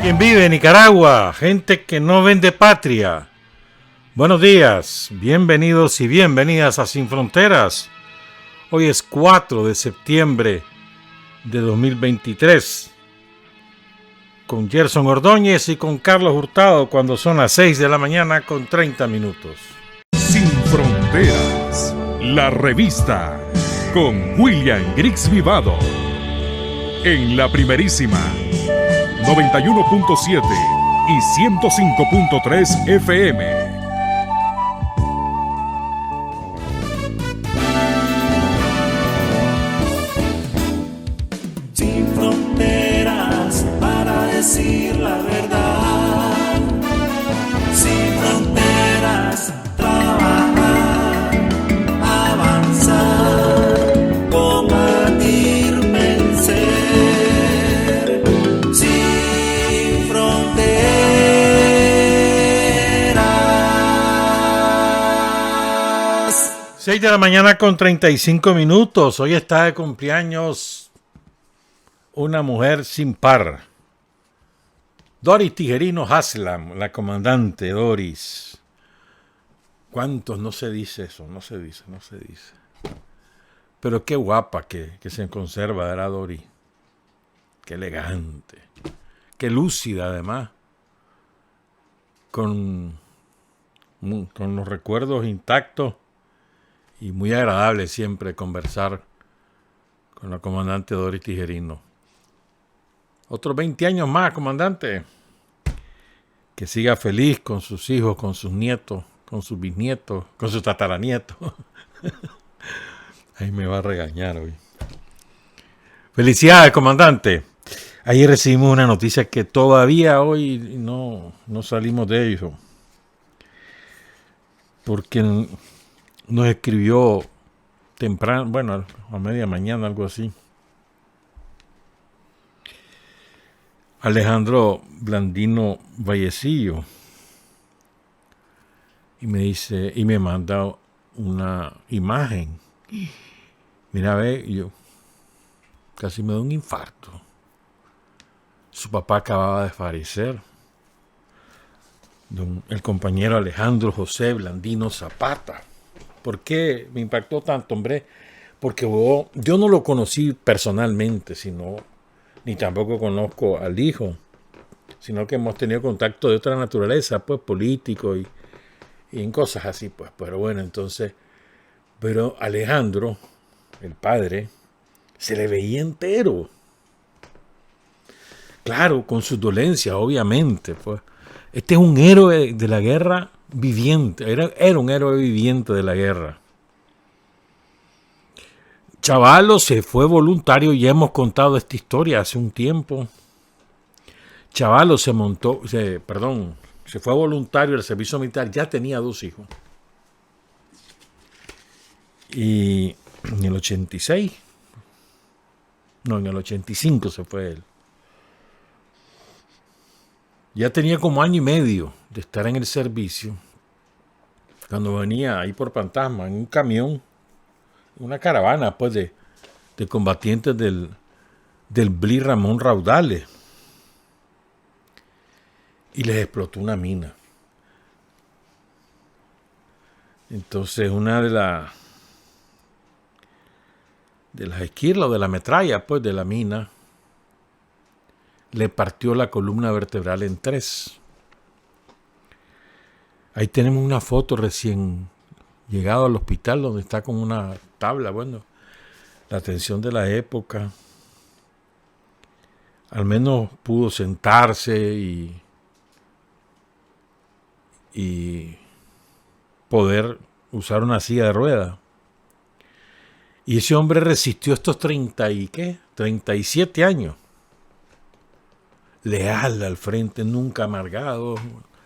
quien vive en Nicaragua, gente que no vende patria. Buenos días, bienvenidos y bienvenidas a Sin Fronteras. Hoy es 4 de septiembre de 2023. Con Gerson Ordóñez y con Carlos Hurtado cuando son las 6 de la mañana con 30 minutos. Sin Fronteras, la revista con William Griggs Vivado. En la primerísima 91.7 y 105.3 FM. Sin fronteras para decir la verdad. Sin fronteras, trabajar, avanzar, combatir, vencer. Sin fronteras. 6 de la mañana con 35 minutos. Hoy está de cumpleaños una mujer sin par. Doris Tijerino Haslam, la comandante Doris. ¿Cuántos no se dice eso? No se dice. Pero qué guapa que se conserva, era Doris. Qué elegante. Qué lúcida además. Con los recuerdos intactos. Y muy agradable siempre conversar con la comandante Doris Tijerino. Otros 20 años más, comandante. Que siga feliz con sus hijos, con sus nietos, con sus bisnietos, con sus tataranietos. Ahí me va a regañar hoy. Felicidades, comandante. Ayer recibimos una noticia que todavía hoy no salimos de ello. Porque nos escribió temprano, bueno, a media mañana, algo así. Alejandro Blandino Vallecillo. Y me dice, y me manda una imagen. Mira, ve, yo casi me da un infarto. Su papá acababa de fallecer. El compañero Alejandro José Blandino Zapata. ¿Por qué me impactó tanto, hombre? Porque yo no lo conocí personalmente, ni tampoco conozco al hijo, sino que hemos tenido contacto de otra naturaleza, pues político y en cosas así, pues. Pero bueno, entonces, pero Alejandro, el padre, se le veía entero. Claro, con sus dolencias, obviamente, pues. Este es un héroe de la guerra viviente, era un héroe viviente de la guerra. Chavalo se fue voluntario, ya hemos contado esta historia hace un tiempo. Chavalo se fue voluntario al servicio militar, ya tenía 2 hijos. Y en el 86, en el 85 se fue él. Ya tenía como año y medio de estar en el servicio, cuando venía ahí por Fantasma, en un camión, una caravana pues de combatientes del BLI Ramón Raudales, y les explotó una mina. Entonces una de las esquirlas o de la metralla pues de la mina le partió la columna vertebral en 3. Ahí tenemos una foto recién llegado al hospital donde está con una tabla, bueno, la atención de la época. Al menos pudo sentarse y poder usar una silla de ruedas. Y ese hombre resistió estos 37 años. Leal al frente, nunca amargado.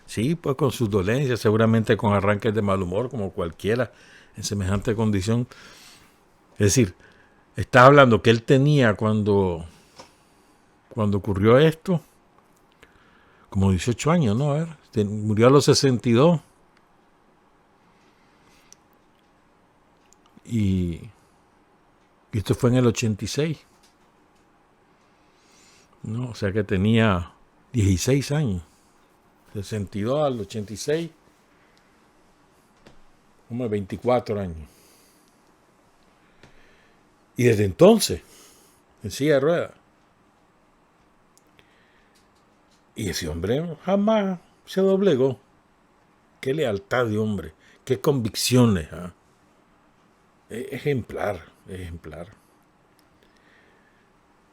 Sí, pues con sus dolencias, seguramente con arranques de mal humor, como cualquiera en semejante condición. Es decir, está hablando que él tenía cuando ocurrió esto, como 18 años, ¿no? A ver, murió a los 62. Y esto fue en el 86. ¿No? O sea que tenía 16 años. 62 al 86. Como 24 años. Y desde entonces, en silla de ruedas. Y ese hombre jamás se doblegó. Qué lealtad de hombre. Qué convicciones. ¿Ah? Ejemplar.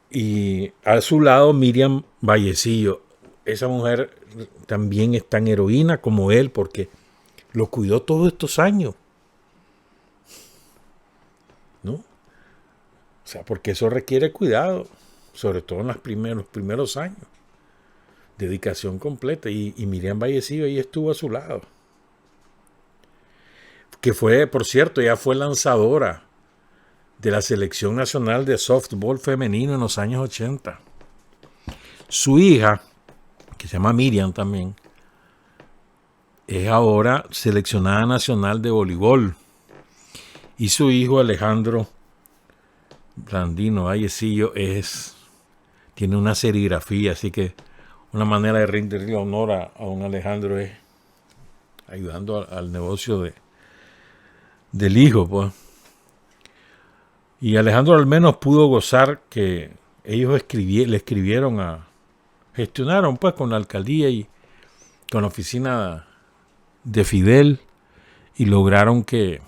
Y a su lado Miriam Vallecillo. Esa mujer también es tan heroína como él porque lo cuidó todos estos años. ¿No? O sea, porque eso requiere cuidado. Sobre todo en los primeros años. Dedicación completa. Y Miriam Vallecillo ahí estuvo a su lado. Que fue, por cierto, ya fue lanzadora de la selección nacional de softball femenino en los años 80. Su hija, que se llama Miriam también, es ahora seleccionada nacional de voleibol. Y su hijo Alejandro Blandino Vallecillo tiene una serigrafía, así que una manera de rendirle honor a don Alejandro es ayudando al negocio del hijo, pues. Y Alejandro al menos pudo gozar que ellos gestionaron pues con la alcaldía y con la oficina de Fidel y lograron que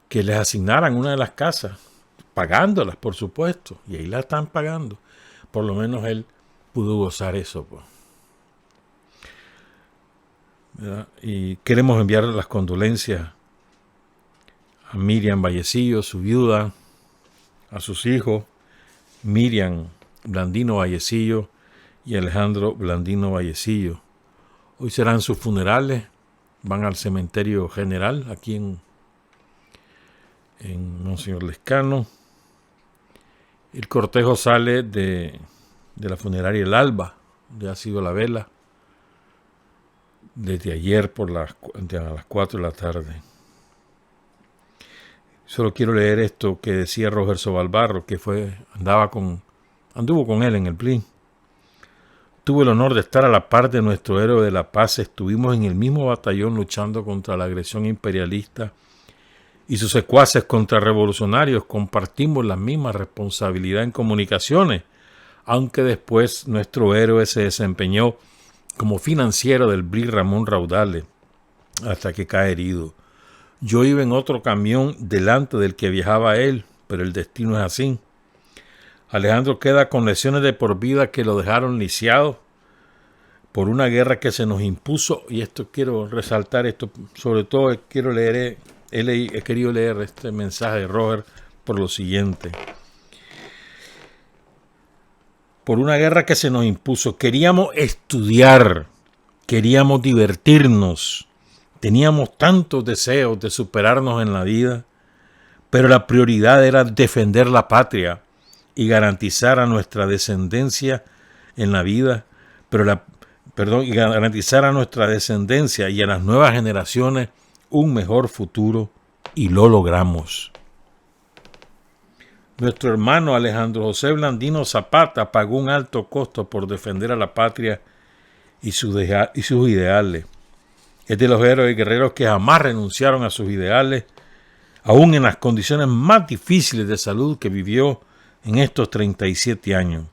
les asignaran una de las casas, pagándolas por supuesto, y ahí la están pagando. Por lo menos él pudo gozar eso, pues. ¿Verdad? Y queremos enviar las condolencias a Miriam Vallecillo, su viuda, a sus hijos, Miriam Blandino Vallecillo y Alejandro Blandino Vallecillo. Hoy serán sus funerales, van al cementerio general aquí en Monseñor Lescano. El cortejo sale de la funeraria El Alba, donde ha sido la vela, desde ayer a las 4 de la tarde. Solo quiero leer esto que decía Roger Sobalbarro, que anduvo con él en el PLI. Tuve el honor de estar a la par de nuestro héroe de la paz. Estuvimos en el mismo batallón luchando contra la agresión imperialista y sus secuaces contrarrevolucionarios. Compartimos la misma responsabilidad en comunicaciones, aunque después nuestro héroe se desempeñó como financiero del BRI Ramón Raudales hasta que cae herido. Yo iba en otro camión delante del que viajaba él, pero el destino es así. Alejandro queda con lesiones de por vida que lo dejaron lisiado por una guerra que se nos impuso, y esto quiero resaltar, esto sobre todo he querido leer este mensaje de Roger por lo siguiente. Por una guerra que se nos impuso, queríamos estudiar, queríamos divertirnos, teníamos tantos deseos de superarnos en la vida, pero la prioridad era defender la patria y garantizar a nuestra descendencia en la vida, y garantizar a nuestra descendencia y a las nuevas generaciones un mejor futuro, y lo logramos. Nuestro hermano Alejandro José Blandino Zapata pagó un alto costo por defender a la patria y sus ideales. Es de los héroes y guerreros que jamás renunciaron a sus ideales, aún en las condiciones más difíciles de salud que vivió en estos 37 años.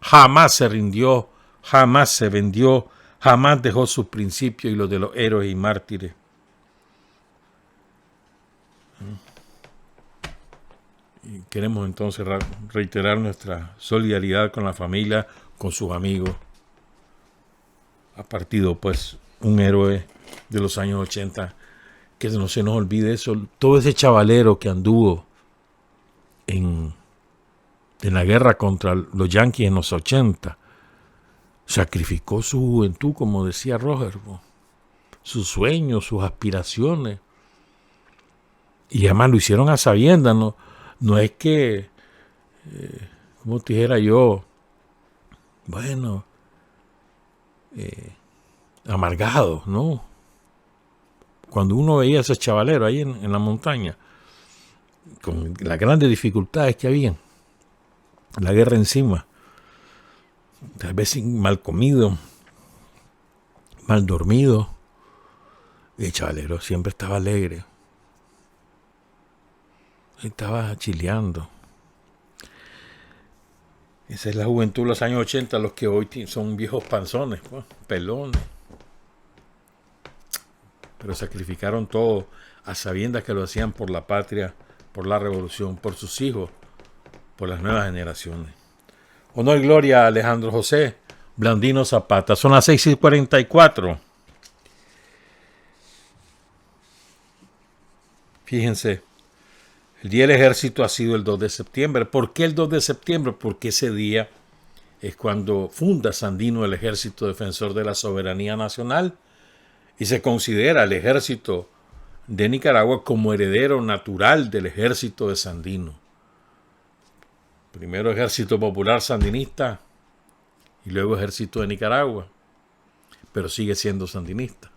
Jamás se rindió, jamás se vendió, jamás dejó sus principios y los de los héroes y mártires. Y queremos entonces reiterar nuestra solidaridad con la familia, con sus amigos. Ha partido pues un héroe de los años 80, que no se nos olvide eso. Todo ese chavalero que anduvo en la guerra contra los yanquis en los 80, sacrificó su juventud, como decía Roger, sus sueños, sus aspiraciones, y además lo hicieron a sabiendas. No es que, como te dijera yo, amargado, ¿no? Cuando uno veía a esos chavaleros ahí en la montaña, con las grandes dificultades que habían, la guerra encima, tal vez mal comido, mal dormido. Y el chavalero siempre estaba alegre. Estaba chileando. Esa es la juventud de los años 80, los que hoy son viejos panzones, pues, pelones. Pero sacrificaron todo a sabiendas que lo hacían por la patria, por la revolución, por sus hijos, por las nuevas generaciones. Honor y gloria a Alejandro José Blandino Zapata. Son las 6:44. Fíjense, el Día del Ejército ha sido el 2 de septiembre. ¿Por qué el 2 de septiembre? Porque ese día es cuando funda Sandino el Ejército Defensor de la Soberanía Nacional y se considera el Ejército de Nicaragua como heredero natural del Ejército de Sandino. Primero Ejército Popular Sandinista y luego Ejército de Nicaragua, pero sigue siendo sandinista.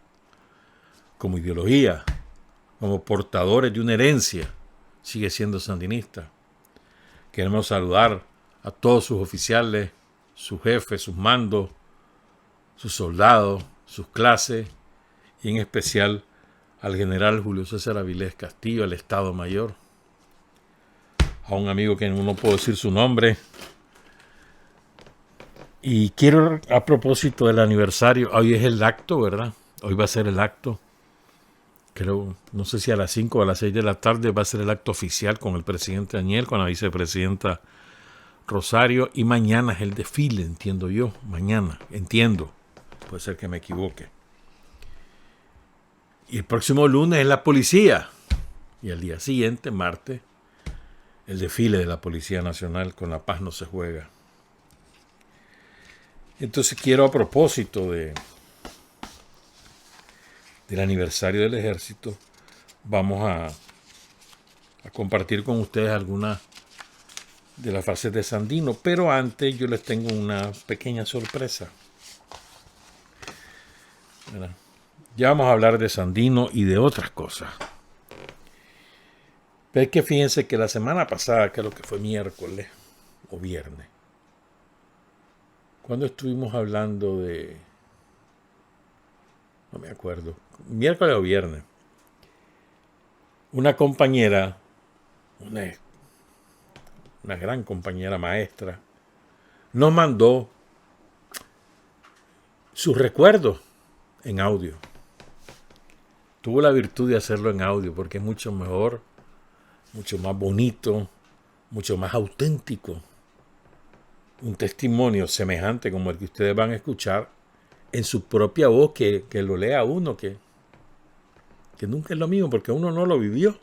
Como ideología, como portadores de una herencia, sigue siendo sandinista. Queremos saludar a todos sus oficiales, sus jefes, sus mandos, sus soldados, sus clases, y en especial al general Julio César Avilés Castillo, al Estado Mayor, a un amigo que no puedo decir su nombre. Y quiero, a propósito del aniversario, hoy es el acto, ¿verdad? Hoy va a ser el acto. Creo, no sé si a las 5 o a las 6 de la tarde va a ser el acto oficial con el presidente Añel, con la vicepresidenta Rosario, y mañana es el desfile, entiendo yo. Mañana, entiendo. Puede ser que me equivoque. Y el próximo lunes es la policía. Y al día siguiente, martes, el desfile de la Policía Nacional. Con la paz no se juega. Entonces quiero, a propósito del aniversario del Ejército, vamos a compartir con ustedes algunas de las frases de Sandino. Pero antes yo les tengo una pequeña sorpresa. ¿Verdad? Ya vamos a hablar de Sandino y de otras cosas. Pero es que fíjense que la semana pasada, creo que fue miércoles o viernes, cuando estuvimos hablando de... no me acuerdo, miércoles o viernes, una compañera, una gran compañera maestra, nos mandó sus recuerdos en audio. Tuvo la virtud de hacerlo en audio porque es mucho mejor, mucho más bonito, mucho más auténtico. Un testimonio semejante como el que ustedes van a escuchar en su propia voz, que lo lea uno, que nunca es lo mismo porque uno no lo vivió.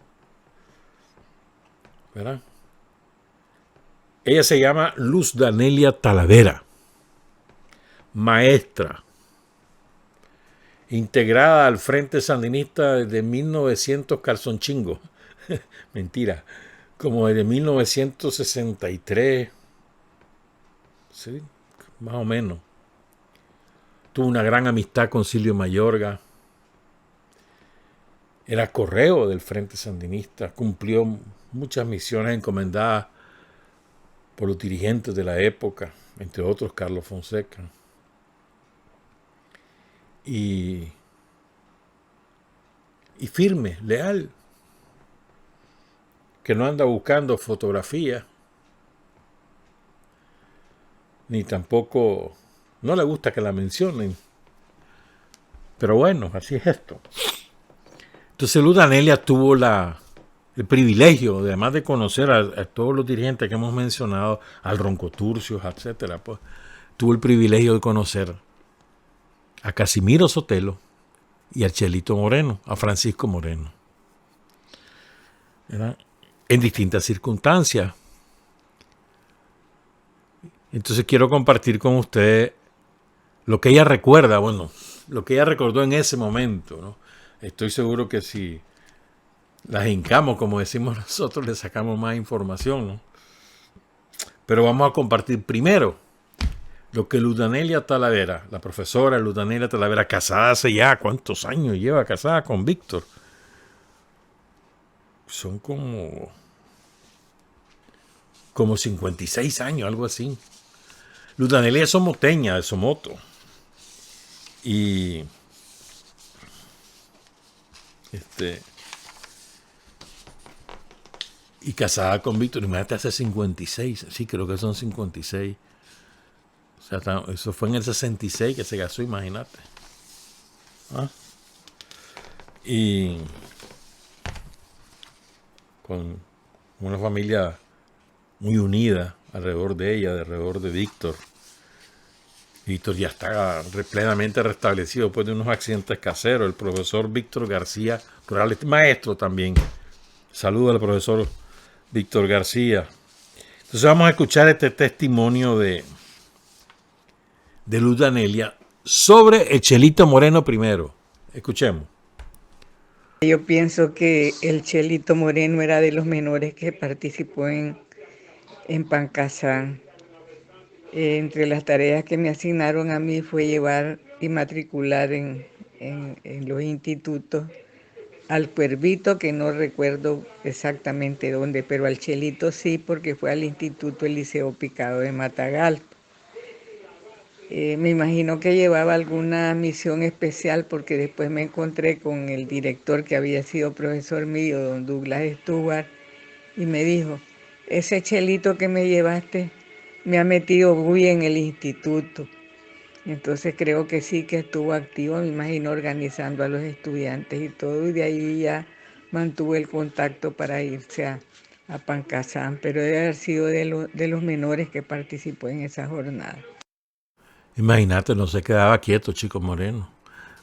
¿Verdad? Ella se llama Luz Danelia Talavera, maestra, integrada al Frente Sandinista desde 1900 calzonchingo. Mentira, como desde 1963, sí, más o menos. Tuvo una gran amistad con Silvio Mayorga. Era correo del Frente Sandinista. Cumplió muchas misiones encomendadas por los dirigentes de la época, entre otros Carlos Fonseca. Y firme, leal, que no anda buscando fotografías, ni tampoco, no le gusta que la mencionen, pero bueno, así es esto. Entonces Luz Danelia tuvo el privilegio, además de conocer a todos los dirigentes que hemos mencionado, al Ronco Turcios, etcétera, pues, tuvo el privilegio de conocer a Casimiro Sotelo y a Chelito Moreno, a Francisco Moreno, ¿verdad? En distintas circunstancias. Entonces quiero compartir con ustedes lo que ella recuerda, bueno, lo que ella recordó en ese momento, ¿no? Estoy seguro que si las hincamos, como decimos nosotros, le sacamos más información, ¿no? Pero vamos a compartir primero lo que Luz Danelia Talavera, la profesora Luz Danelia Talavera, casada hace ya, ¿cuántos años lleva casada con Víctor? Son como 56 años, algo así. Luz Danelia es somoteña, de Somoto. Y y casada con Víctor, imagínate, hace 56, sí, creo que son 56. O sea, eso fue en el 66 que se casó, imagínate. ¿Ah? Y con una familia muy unida alrededor de ella, alrededor de Víctor. Víctor ya está plenamente restablecido después de unos accidentes caseros. El profesor Víctor García Corrales, maestro también. Saludo al profesor Víctor García. Entonces vamos a escuchar este testimonio de Luz Danelia sobre el Chelito Moreno primero. Escuchemos. Yo pienso que el Chelito Moreno era de los menores que participó en Pancasán. Entre las tareas que me asignaron a mí fue llevar y matricular en los institutos al Cuervito, que no recuerdo exactamente dónde, pero al Chelito sí, porque fue al Instituto Eliseo Picado de Matagalpa. Me imagino que llevaba alguna misión especial, porque después me encontré con el director que había sido profesor mío, don Douglas Stuart, y me dijo: ese Chelito que me llevaste me ha metido muy en el instituto. Entonces creo que sí que estuvo activo, me imagino, organizando a los estudiantes y todo, y de ahí ya mantuvo el contacto para irse a Pancasán, pero debe haber sido de los menores que participó en esa jornada. Imagínate, no se quedaba quieto, Chico Moreno.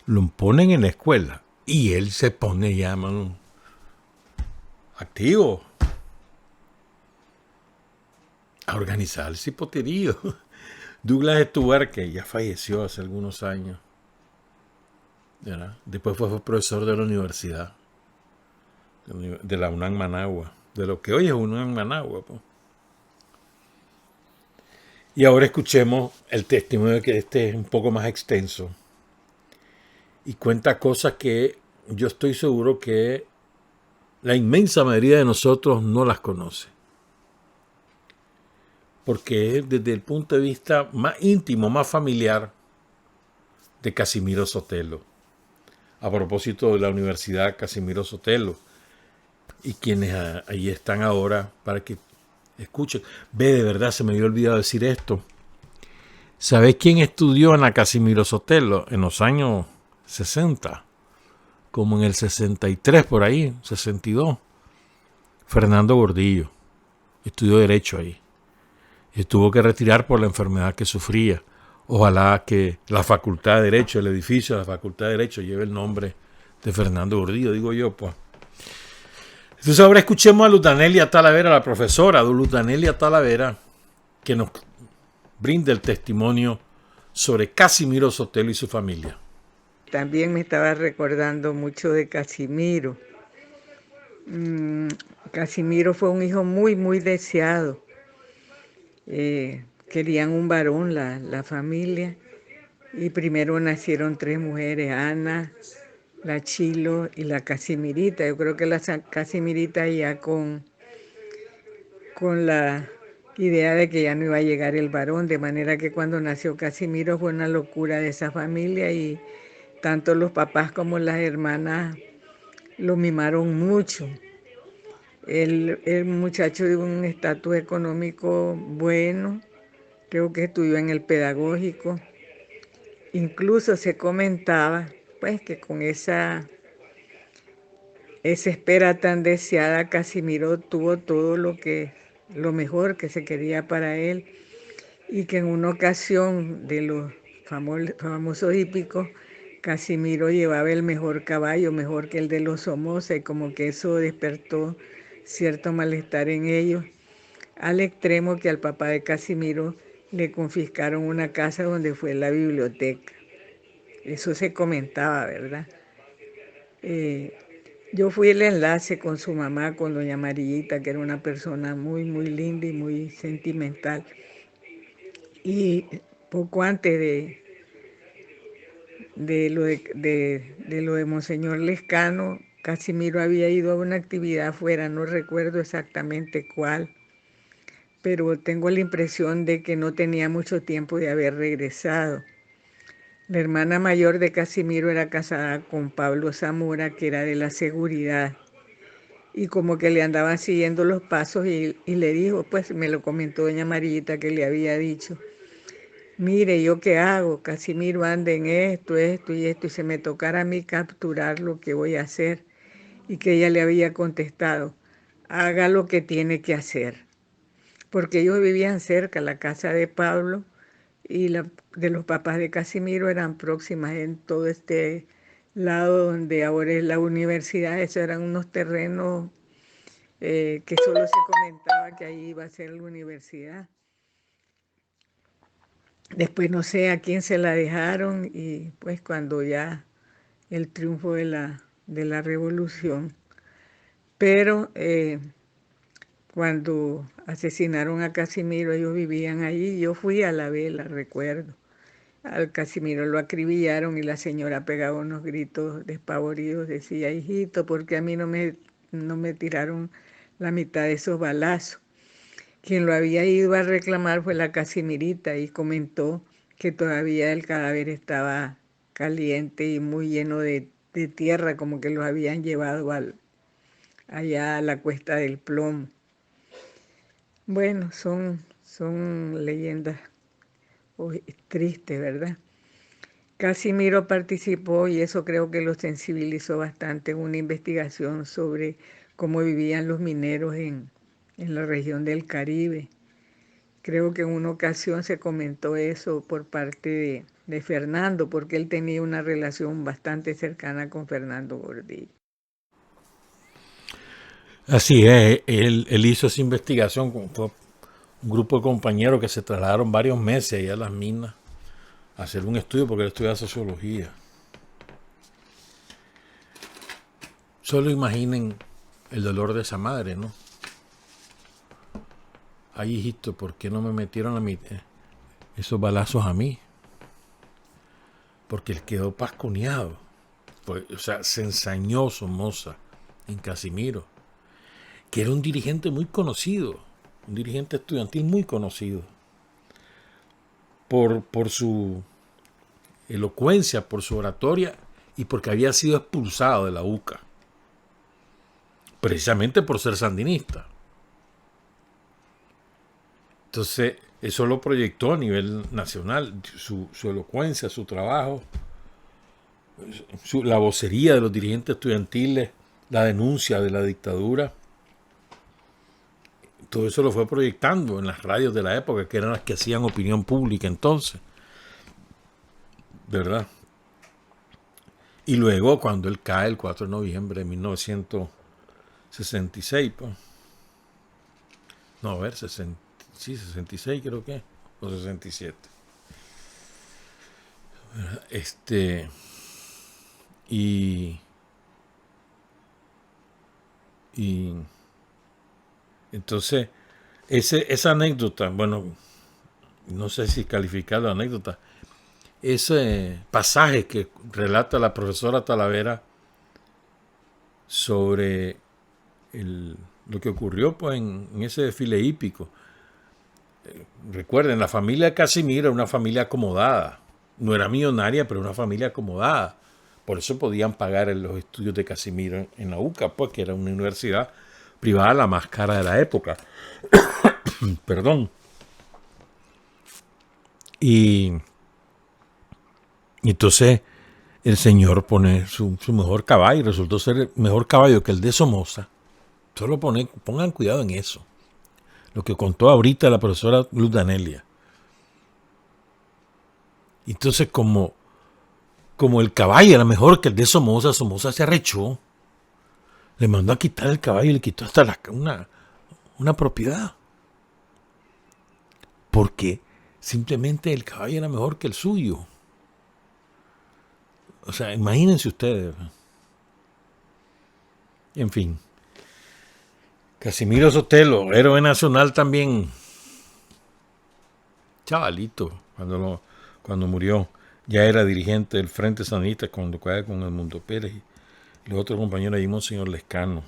Lo ponen en la escuela y él se pone ya, mano, activo a organizar el cipoterío. Douglas Stuart, que ya falleció hace algunos años, ¿verdad? Después fue profesor de la universidad, de la UNAM Managua, de lo que hoy es UNAM Managua. Pues. Y ahora escuchemos el testimonio, que este es un poco más extenso y cuenta cosas que yo estoy seguro que la inmensa mayoría de nosotros no las conoce. Porque es desde el punto de vista más íntimo, más familiar de Casimiro Sotelo. A propósito de la Universidad Casimiro Sotelo y quienes ahí están ahora para que escuchen. Ve, de verdad, se me había olvidado decir esto. ¿Sabés quién estudió en la Casimiro Sotelo en los años 60? Como en el 63 por ahí, 62. Fernando Gordillo. Estudió Derecho ahí. Y tuvo que retirar por la enfermedad que sufría. Ojalá que la Facultad de Derecho, el edificio de la Facultad de Derecho, lleve el nombre de Fernando Gordillo, digo yo, pues. Entonces ahora escuchemos a Luz Danelia Talavera, la profesora Luz Danelia Talavera, que nos brinda el testimonio sobre Casimiro Sotelo y su familia. También me estaba recordando mucho de Casimiro. Casimiro fue un hijo muy, muy deseado. Querían un varón la familia, y primero nacieron 3 mujeres: Ana, la Chilo y la Casimirita. Yo creo que la Casimirita ya con la idea de que ya no iba a llegar el varón, de manera que cuando nació Casimiro fue una locura de esa familia, y tanto los papás como las hermanas lo mimaron mucho. El muchacho de un estatus económico bueno, creo que estudió en el pedagógico. Incluso se comentaba pues que con esa espera tan deseada, Casimiro tuvo todo lo mejor que se quería para él, y que en una ocasión de los famosos hípicos, Casimiro llevaba el mejor caballo, mejor que el de los Somoza, y como que eso despertó cierto malestar en ellos, al extremo que al papá de Casimiro le confiscaron una casa donde fue la biblioteca. Eso se comentaba, ¿verdad? Yo fui el enlace con su mamá, con doña Amarillita, que era una persona muy, muy linda y muy sentimental. Y poco antes de lo de Monseñor Lescano, Casimiro había ido a una actividad afuera, no recuerdo exactamente cuál, pero tengo la impresión de que no tenía mucho tiempo de haber regresado. La hermana mayor de Casimiro era casada con Pablo Zamora, que era de la seguridad, y como que le andaban siguiendo los pasos y le dijo, pues me lo comentó doña Marita, que le había dicho, mire, ¿yo qué hago? Casimiro anda en esto y esto, y se me tocara a mí capturar lo que voy a hacer. Y que ella le había contestado, haga lo que tiene que hacer. Porque ellos vivían cerca, la casa de Pablo y la de los papás de Casimiro eran próximas en todo este lado donde ahora es la universidad. Esos eran unos terrenos que solo se comentaba que ahí iba a ser la universidad. Después no sé a quién se la dejaron y pues cuando ya el triunfo de la revolución. Pero cuando asesinaron a Casimiro, ellos vivían allí. Yo fui a la vela, recuerdo. Al Casimiro lo acribillaron y la señora pegaba unos gritos despavoridos. Decía, hijito, porque a mí no me tiraron la mitad de esos balazos. Quien lo había ido a reclamar fue la Casimirita y comentó que todavía el cadáver estaba caliente y muy lleno de tierra, como que lo habían llevado allá a la Cuesta del Plomo. Bueno, son leyendas tristes, ¿verdad? Casimiro participó, y eso creo que lo sensibilizó bastante, en una investigación sobre cómo vivían los mineros en la región del Caribe. Creo que en una ocasión se comentó eso por parte de Fernando, porque él tenía una relación bastante cercana con Fernando Gordillo. Así es, él hizo esa investigación con un grupo de compañeros que se trasladaron varios meses allá a las minas a hacer un estudio, porque él estudia sociología. Solo imaginen el dolor de esa madre, ¿no? Ay, hijito, ¿por qué no me metieron esos balazos a mí? Porque él quedó pasconeado. Pues, o sea, se ensañó Somoza en Casimiro, que era un dirigente muy conocido, un dirigente estudiantil muy conocido, por su elocuencia, por su oratoria y porque había sido expulsado de la UCA, precisamente por ser sandinista. Entonces, eso lo proyectó a nivel nacional, su elocuencia, su trabajo, la vocería de los dirigentes estudiantiles, la denuncia de la dictadura. Todo eso lo fue proyectando en las radios de la época, que eran las que hacían opinión pública entonces. ¿Verdad? Y luego, cuando él cae el 4 de noviembre de 1966, pues. No, a ver, 66 creo que, o 67. Y entonces, esa anécdota, bueno, no sé si calificarlo anécdota, ese pasaje que relata la profesora Talavera sobre lo que ocurrió pues, en ese desfile hípico. Recuerden, la familia Casimiro era una familia acomodada. No era millonaria, pero una familia acomodada. Por eso podían pagar los estudios de Casimiro en la UCA, pues, que era una universidad privada la más cara de la época. Perdón. Y entonces el señor pone su mejor caballo, y resultó ser el mejor caballo que el de Somoza. Solo pongan cuidado en eso. Lo que contó ahorita la profesora Luz Danelia. Entonces, como el caballo era mejor que el de Somoza, Somoza se arrechó. Le mandó a quitar el caballo y le quitó hasta una propiedad. Porque simplemente el caballo era mejor que el suyo. O sea, imagínense ustedes. En fin. Casimiro Sotelo, héroe nacional también. Chavalito, cuando murió. Ya era dirigente del Frente Sandinista cuando cae con Edmundo Pérez y los otros compañeros allí, Monseñor Lescano.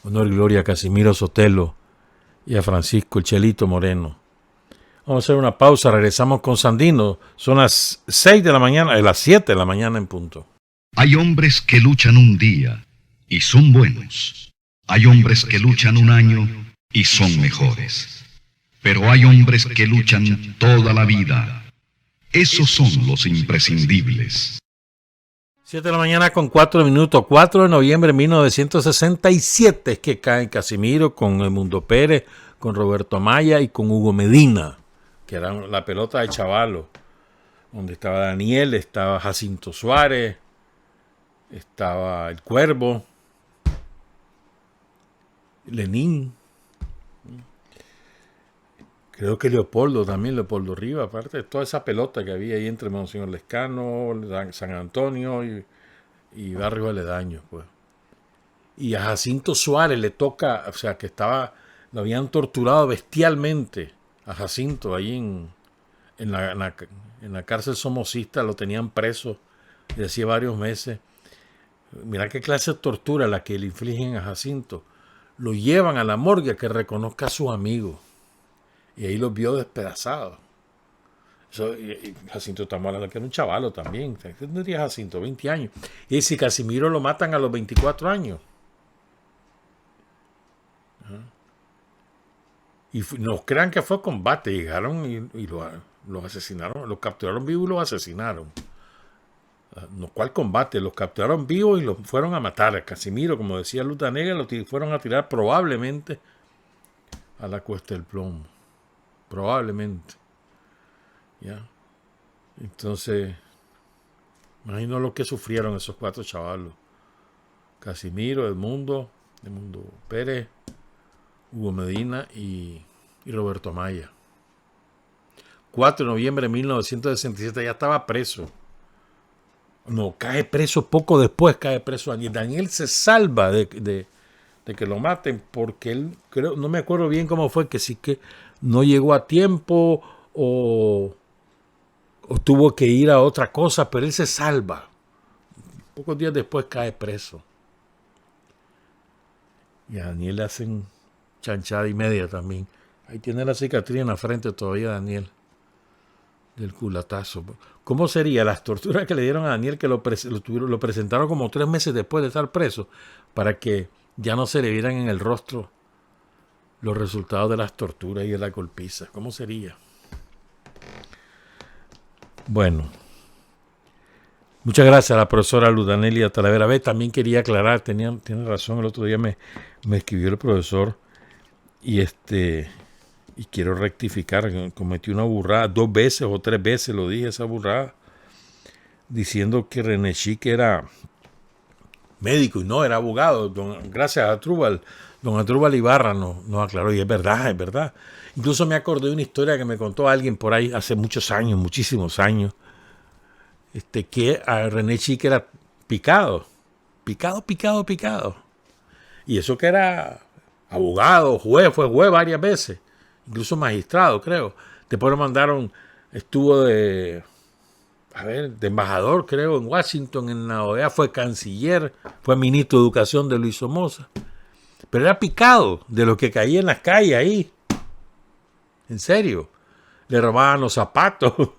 Honor y gloria a Casimiro Sotelo, y a Francisco el Chelito Moreno. Vamos a hacer una pausa, regresamos con Sandino. Son las 6 de la mañana, las 7 de la mañana en punto. Hay hombres que luchan un día y son buenos. Hay hombres que luchan un año y son mejores. Pero hay hombres que luchan toda la vida. Esos son los imprescindibles. 7 de la mañana con 4 minutos, 4 de noviembre de 1967 es que cae Casimiro con Edmundo Pérez, con Roberto Amaya y con Hugo Medina, que era la pelota de Chavalo, donde estaba Daniel, estaba Jacinto Suárez, estaba El Cuervo, Lenín, creo que Leopoldo también, Leopoldo Rivas, aparte de toda esa pelota que había ahí entre Monseñor Lescano, San Antonio y barrios aledaños, pues. Y a Jacinto Suárez le toca, o sea, que lo habían torturado bestialmente a Jacinto ahí en la cárcel somocista, lo tenían preso desde hacía varios meses. Mira qué clase de tortura la que le infligen a Jacinto. Lo llevan a la morgue a que reconozca a sus amigos. Y ahí los vio despedazados. Y Jacinto, estamos hablando que era un chavalo también. ¿Qué tendría Jacinto? 20 años. Y si Casimiro lo matan a los 24 años. Y no crean que fue combate. Llegaron y los asesinaron. Los capturaron vivos y los asesinaron. No, ¿cuál combate? Los capturaron vivos y los fueron a matar. A Casimiro, como decía Luta Negra, lo fueron a tirar probablemente a la Cuesta del Plomo. Probablemente. ¿Ya? Entonces, imagino lo que sufrieron esos 4 chavalos. Casimiro, Edmundo Pérez, Hugo Medina y Roberto Amaya. 4 de noviembre de 1967 ya estaba preso. No, cae preso poco después, cae preso Daniel. Daniel se salva de que lo maten porque él, creo, no me acuerdo bien cómo fue, que sí que no llegó a tiempo o tuvo que ir a otra cosa, pero él se salva. Pocos días después cae preso. Y a Daniel le hacen chanchada y media también. Ahí tiene la cicatriz en la frente todavía, Daniel, del culatazo. ¿Cómo sería las torturas que le dieron a Daniel, que lo presentaron como 3 meses después de estar preso, para que ya no se le vieran en el rostro los resultados de las torturas y de la golpiza? ¿Cómo sería? Bueno, muchas gracias a la profesora Ludanelia Talavera. También quería aclarar, tiene razón, el otro día me escribió el profesor y quiero rectificar, cometí una burrada 2 veces o 3 veces, lo dije esa burrada, diciendo que René Chique era médico y no, era abogado. Gracias a Atrúbal, don Atrúbal Ibarra nos aclaró, y es verdad. Incluso me acordé de una historia que me contó alguien por ahí hace muchos años, muchísimos años, que a René Chique era picado. Y eso que era abogado, fue juez varias veces, incluso magistrado, creo. Después lo mandaron, estuvo de embajador, creo, en Washington, en la OEA, fue canciller, fue ministro de Educación de Luis Somoza. Pero era picado de lo que caía en las calles ahí. En serio. Le robaban los zapatos.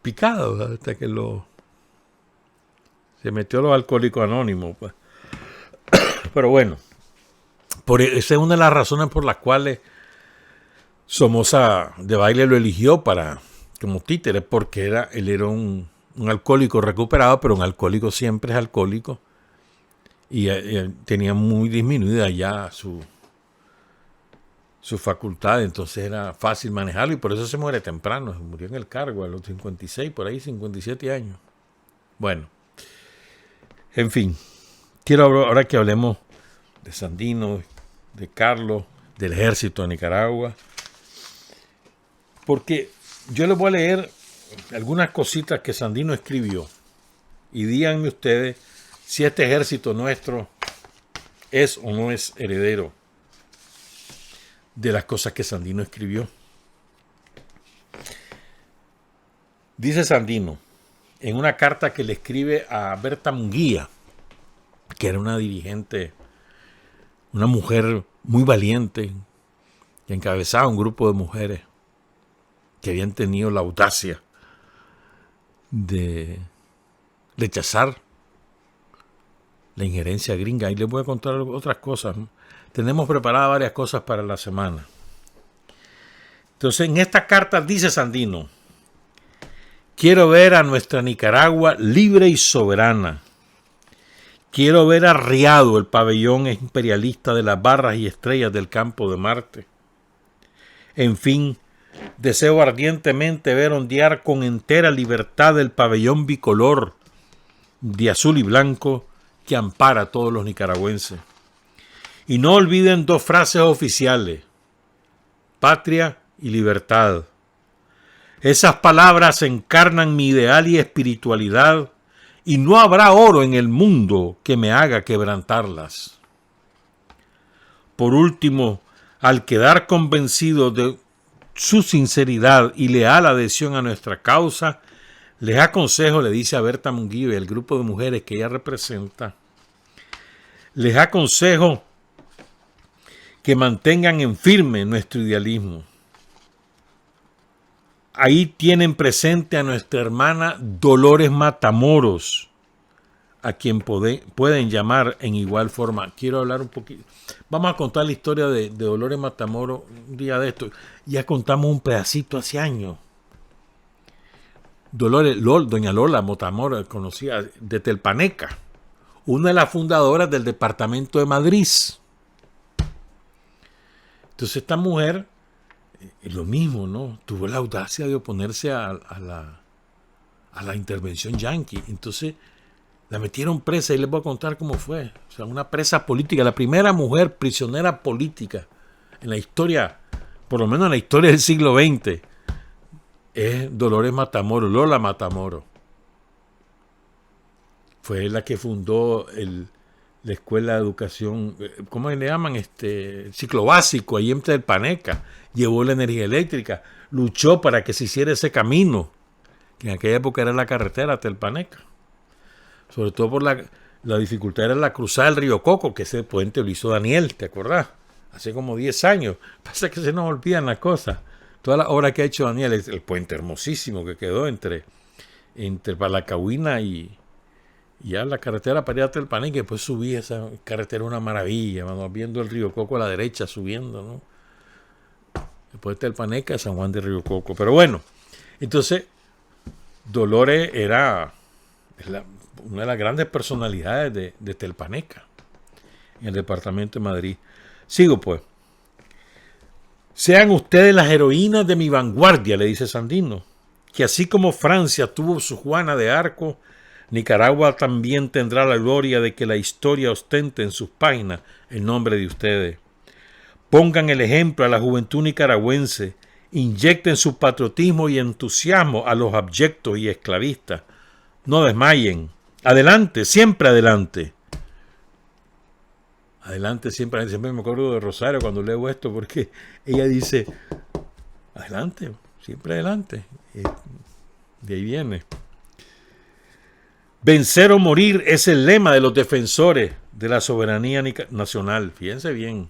Picado, hasta que se metió a los alcohólicos anónimos. Pues. Pero bueno, esa es una de las razones por las cuales Somoza de Baile lo eligió como títere, porque él era un alcohólico recuperado, pero un alcohólico siempre es alcohólico. Y tenía muy disminuida ya su facultad, entonces era fácil manejarlo y por eso se muere temprano. Murió en el cargo a los 56, por ahí 57 años. Bueno, en fin, quiero ahora que hablemos de Sandino, de Carlos, del ejército de Nicaragua, porque yo les voy a leer algunas cositas que Sandino escribió y díganme ustedes si este ejército nuestro es o no es heredero de las cosas que Sandino escribió. Dice Sandino en una carta que le escribe a Berta Munguía, que era una dirigente, una mujer muy valiente, que encabezaba un grupo de mujeres que habían tenido la audacia de rechazar la injerencia gringa. Y les voy a contar otras cosas. Tenemos preparadas varias cosas para la semana. Entonces, en esta carta dice Sandino: quiero ver a nuestra Nicaragua libre y soberana. Quiero ver arriado el pabellón imperialista de las barras y estrellas del campo de Marte. En fin, deseo ardientemente ver ondear con entera libertad el pabellón bicolor de azul y blanco que ampara a todos los nicaragüenses. Y no olviden dos frases oficiales: patria y libertad. Esas palabras encarnan mi ideal y espiritualidad, y no habrá oro en el mundo que me haga quebrantarlas. Por último, al quedar convencido de su sinceridad y leal adhesión a nuestra causa, les aconsejo, le dice a Berta Munguía y el grupo de mujeres que ella representa, les aconsejo que mantengan en firme nuestro idealismo. Ahí tienen presente a nuestra hermana Dolores Matamoros, a quien pueden llamar en igual forma. Quiero hablar un poquito. Vamos a contar la historia de Dolores Matamoros un día de esto. Ya contamos un pedacito hace años. Doña Lola Matamoros, conocida de Telpaneca, una de las fundadoras del departamento de Madrid. Entonces esta mujer, es lo mismo, ¿no? Tuvo la audacia de oponerse a la intervención yanqui. Entonces la metieron presa y les voy a contar cómo fue. O sea, una presa política, la primera mujer prisionera política en la historia, por lo menos en la historia del siglo XX, es Dolores Matamoros, Lola Matamoros. Fue la que fundó la escuela de educación, ¿cómo le llaman? Ciclo básico, ahí en Telpaneca. Llevó la energía eléctrica, luchó para que se hiciera ese camino, que en aquella época era la carretera Telpaneca. Sobre todo por la dificultad era la cruzada del río Coco, que ese puente lo hizo Daniel, ¿te acordás? Hace como 10 años. Pasa que se nos olvidan las cosas. Toda la obra que ha hecho Daniel, el puente hermosísimo que quedó entre Palacahuina y ya la carretera para ir a Telpaneca, y después subí esa carretera, una maravilla, vamos viendo el río Coco a la derecha subiendo, ¿no? Después de Telpaneca, San Juan de Río Coco. Pero bueno, entonces Dolores era una de las grandes personalidades de Telpaneca, en el departamento de Madrid. Sigo pues. Sean ustedes las heroínas de mi vanguardia, le dice Sandino, que así como Francia tuvo su Juana de Arco, Nicaragua también tendrá la gloria de que la historia ostente en sus páginas el nombre de ustedes. Pongan el ejemplo a la juventud nicaragüense, inyecten su patriotismo y entusiasmo a los abyectos y esclavistas. No desmayen. Adelante, siempre adelante. Adelante, siempre. Siempre me acuerdo de Rosario cuando leo esto, porque ella dice, adelante, siempre adelante. De ahí viene. Vencer o morir es el lema de los defensores de la soberanía nacional. Fíjense bien.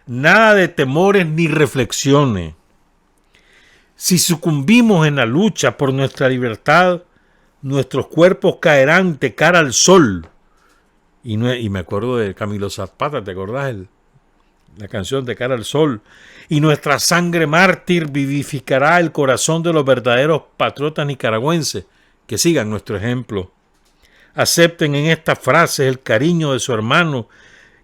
Nada de temores ni reflexiones. Si sucumbimos en la lucha por nuestra libertad, nuestros cuerpos caerán de cara al sol. Y me acuerdo de Camilo Zapata, ¿te acordás? La canción de Cara al Sol. Y nuestra sangre mártir vivificará el corazón de los verdaderos patriotas nicaragüenses que sigan nuestro ejemplo. Acepten en estas frases el cariño de su hermano,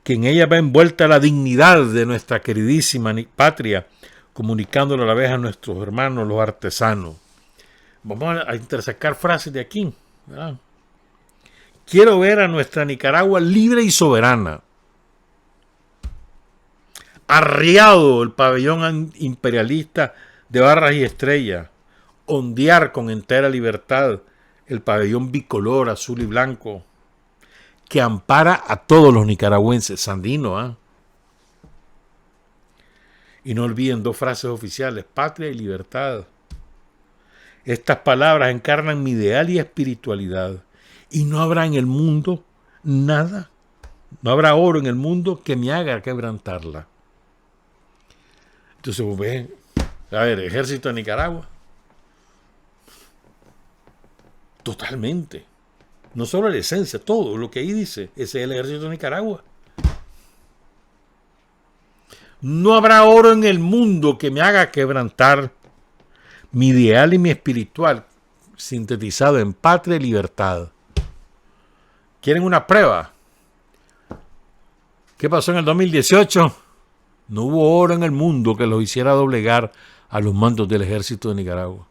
que en ella va envuelta la dignidad de nuestra queridísima patria, comunicándolo a la vez a nuestros hermanos los artesanos. Vamos a intersacar frases de aquí, ¿verdad? Quiero ver a nuestra Nicaragua libre y soberana. Arriado el pabellón imperialista de barras y estrellas. Ondear con entera libertad el pabellón bicolor azul y blanco que ampara a todos los nicaragüenses. Sandino, ¿eh? Y no olviden dos frases oficiales: patria y libertad. Estas palabras encarnan mi ideal y espiritualidad. Y no habrá en el mundo nada, no habrá oro en el mundo que me haga quebrantarla. Entonces, vos ves, a ver, ejército de Nicaragua. Totalmente. No solo la esencia, todo lo que ahí dice, ese es el ejército de Nicaragua. No habrá oro en el mundo que me haga quebrantar mi ideal y mi espiritual, sintetizado en patria y libertad. ¿Quieren una prueba? ¿Qué pasó en el 2018? No hubo oro en el mundo que los hiciera doblegar a los mandos del ejército de Nicaragua.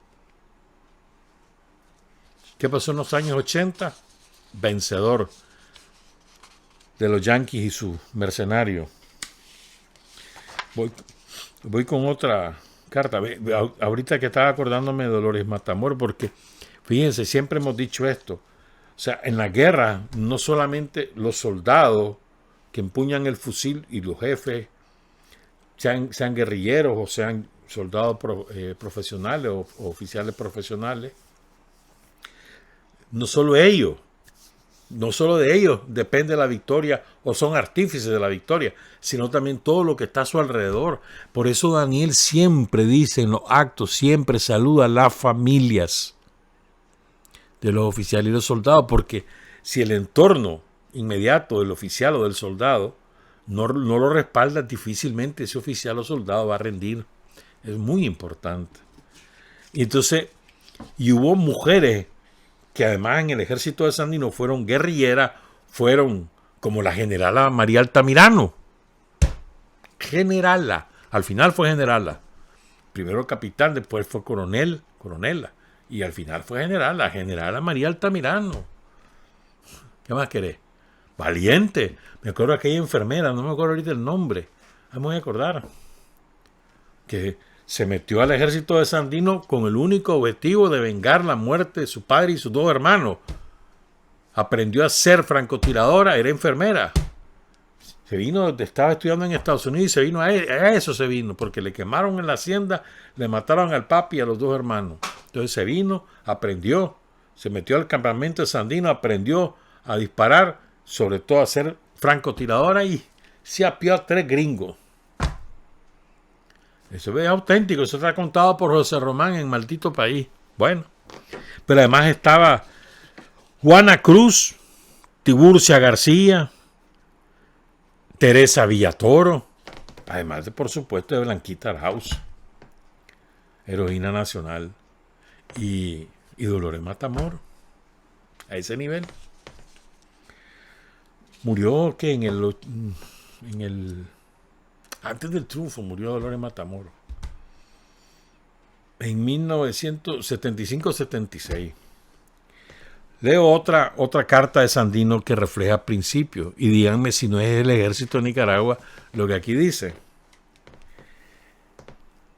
¿Qué pasó en los años 80? Vencedor de los yanquis y sus mercenarios. Voy con otra carta. Ahorita que estaba acordándome de Dolores Matamoros, porque fíjense, siempre hemos dicho esto. O sea, en la guerra, no solamente los soldados que empuñan el fusil y los jefes, sean guerrilleros o sean soldados profesionales o oficiales profesionales, no solo de ellos depende la victoria o son artífices de la victoria, sino también todo lo que está a su alrededor. Por eso Daniel siempre dice en los actos, siempre saluda a las familias de los oficiales y los soldados, porque si el entorno inmediato del oficial o del soldado no lo respalda, difícilmente ese oficial o soldado va a rendir. Es muy importante. Y entonces, y hubo mujeres que además en el ejército de Sandino fueron guerrilleras, fueron como la generala María Altamirano. Generala, al final fue generala. Primero capitán, después fue coronela, y al final fue general, la generala María Altamirano. ¿Qué más querés? Valiente. Me acuerdo de aquella enfermera, no me acuerdo ahorita el nombre. Me voy a acordar. Que se metió al ejército de Sandino con el único objetivo de vengar la muerte de su padre y sus dos hermanos. Aprendió a ser francotiradora, era enfermera. Se vino, estaba estudiando en Estados Unidos y se vino a eso se vino, porque le quemaron en la hacienda, le mataron al papi y a los dos hermanos. Entonces se vino, aprendió, se metió al campamento de Sandino, aprendió a disparar, sobre todo a ser francotiradora y se apió a 3 gringos. Eso es auténtico, eso está contado por José Román en Maldito País. Bueno, pero además estaba Juana Cruz, Tiburcia García, Teresa Villatoro, además de, por supuesto, de Blanquita Arauz, heroína nacional, y Dolores Matamoros, a ese nivel. Murió que en el antes del triunfo murió Dolores Matamoros en 1975-76. Leo otra carta de Sandino que refleja principios, y díganme si no es el ejército de Nicaragua lo que aquí dice.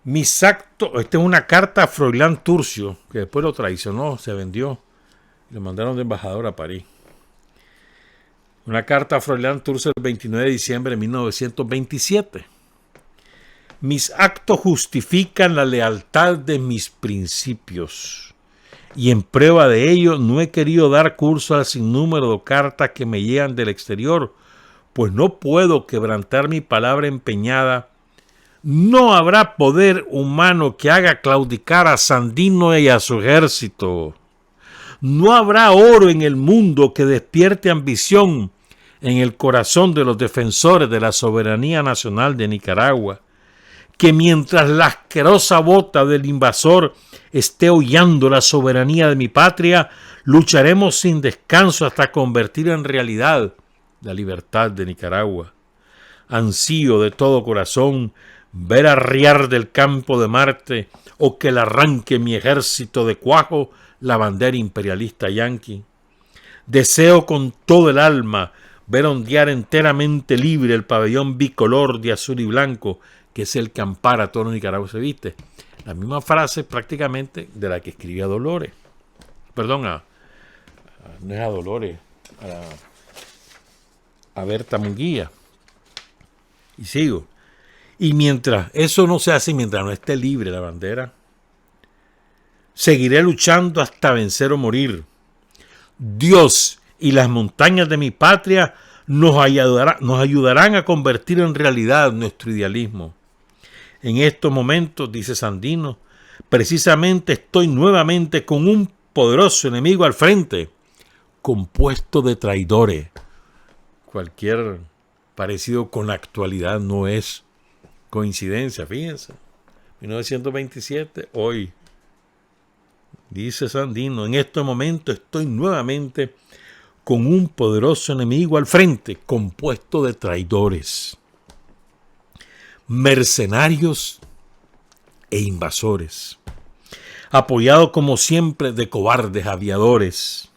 Mis actos, esta es una carta a Froilán Turcio, que después lo traicionó, se vendió, y lo mandaron de embajador a París. Una carta a Froilán Turcio el 29 de diciembre de 1927. Mis actos justifican la lealtad de mis principios, y en prueba de ello no he querido dar curso al sinnúmero de cartas que me llegan del exterior, pues no puedo quebrantar mi palabra empeñada. No habrá poder humano que haga claudicar a Sandino y a su ejército. No habrá oro en el mundo que despierte ambición en el corazón de los defensores de la soberanía nacional de Nicaragua, que mientras la asquerosa bota del invasor esté hollando la soberanía de mi patria, lucharemos sin descanso hasta convertir en realidad la libertad de Nicaragua. Ansío de todo corazón ver arriar del campo de Marte, o que le arranque mi ejército de cuajo la bandera imperialista yanqui. Deseo con todo el alma ver ondear enteramente libre el pabellón bicolor de azul y blanco, que es el que ampara a todo Nicaragua se viste. La misma frase prácticamente de la que escribía Dolores. Perdón, no es a Dolores, a Berta Munguía. Y sigo. Y mientras eso no se hace, mientras no esté libre la bandera, seguiré luchando hasta vencer o morir. Dios y las montañas de mi patria nos ayudarán a convertir en realidad nuestro idealismo. En estos momentos, dice Sandino, precisamente estoy nuevamente con un poderoso enemigo al frente, compuesto de traidores. Cualquier parecido con la actualidad no es coincidencia, fíjense. 1927, hoy, dice Sandino, en este momento estoy nuevamente con un poderoso enemigo al frente, compuesto de traidores, mercenarios e invasores, apoyado como siempre de cobardes aviadores.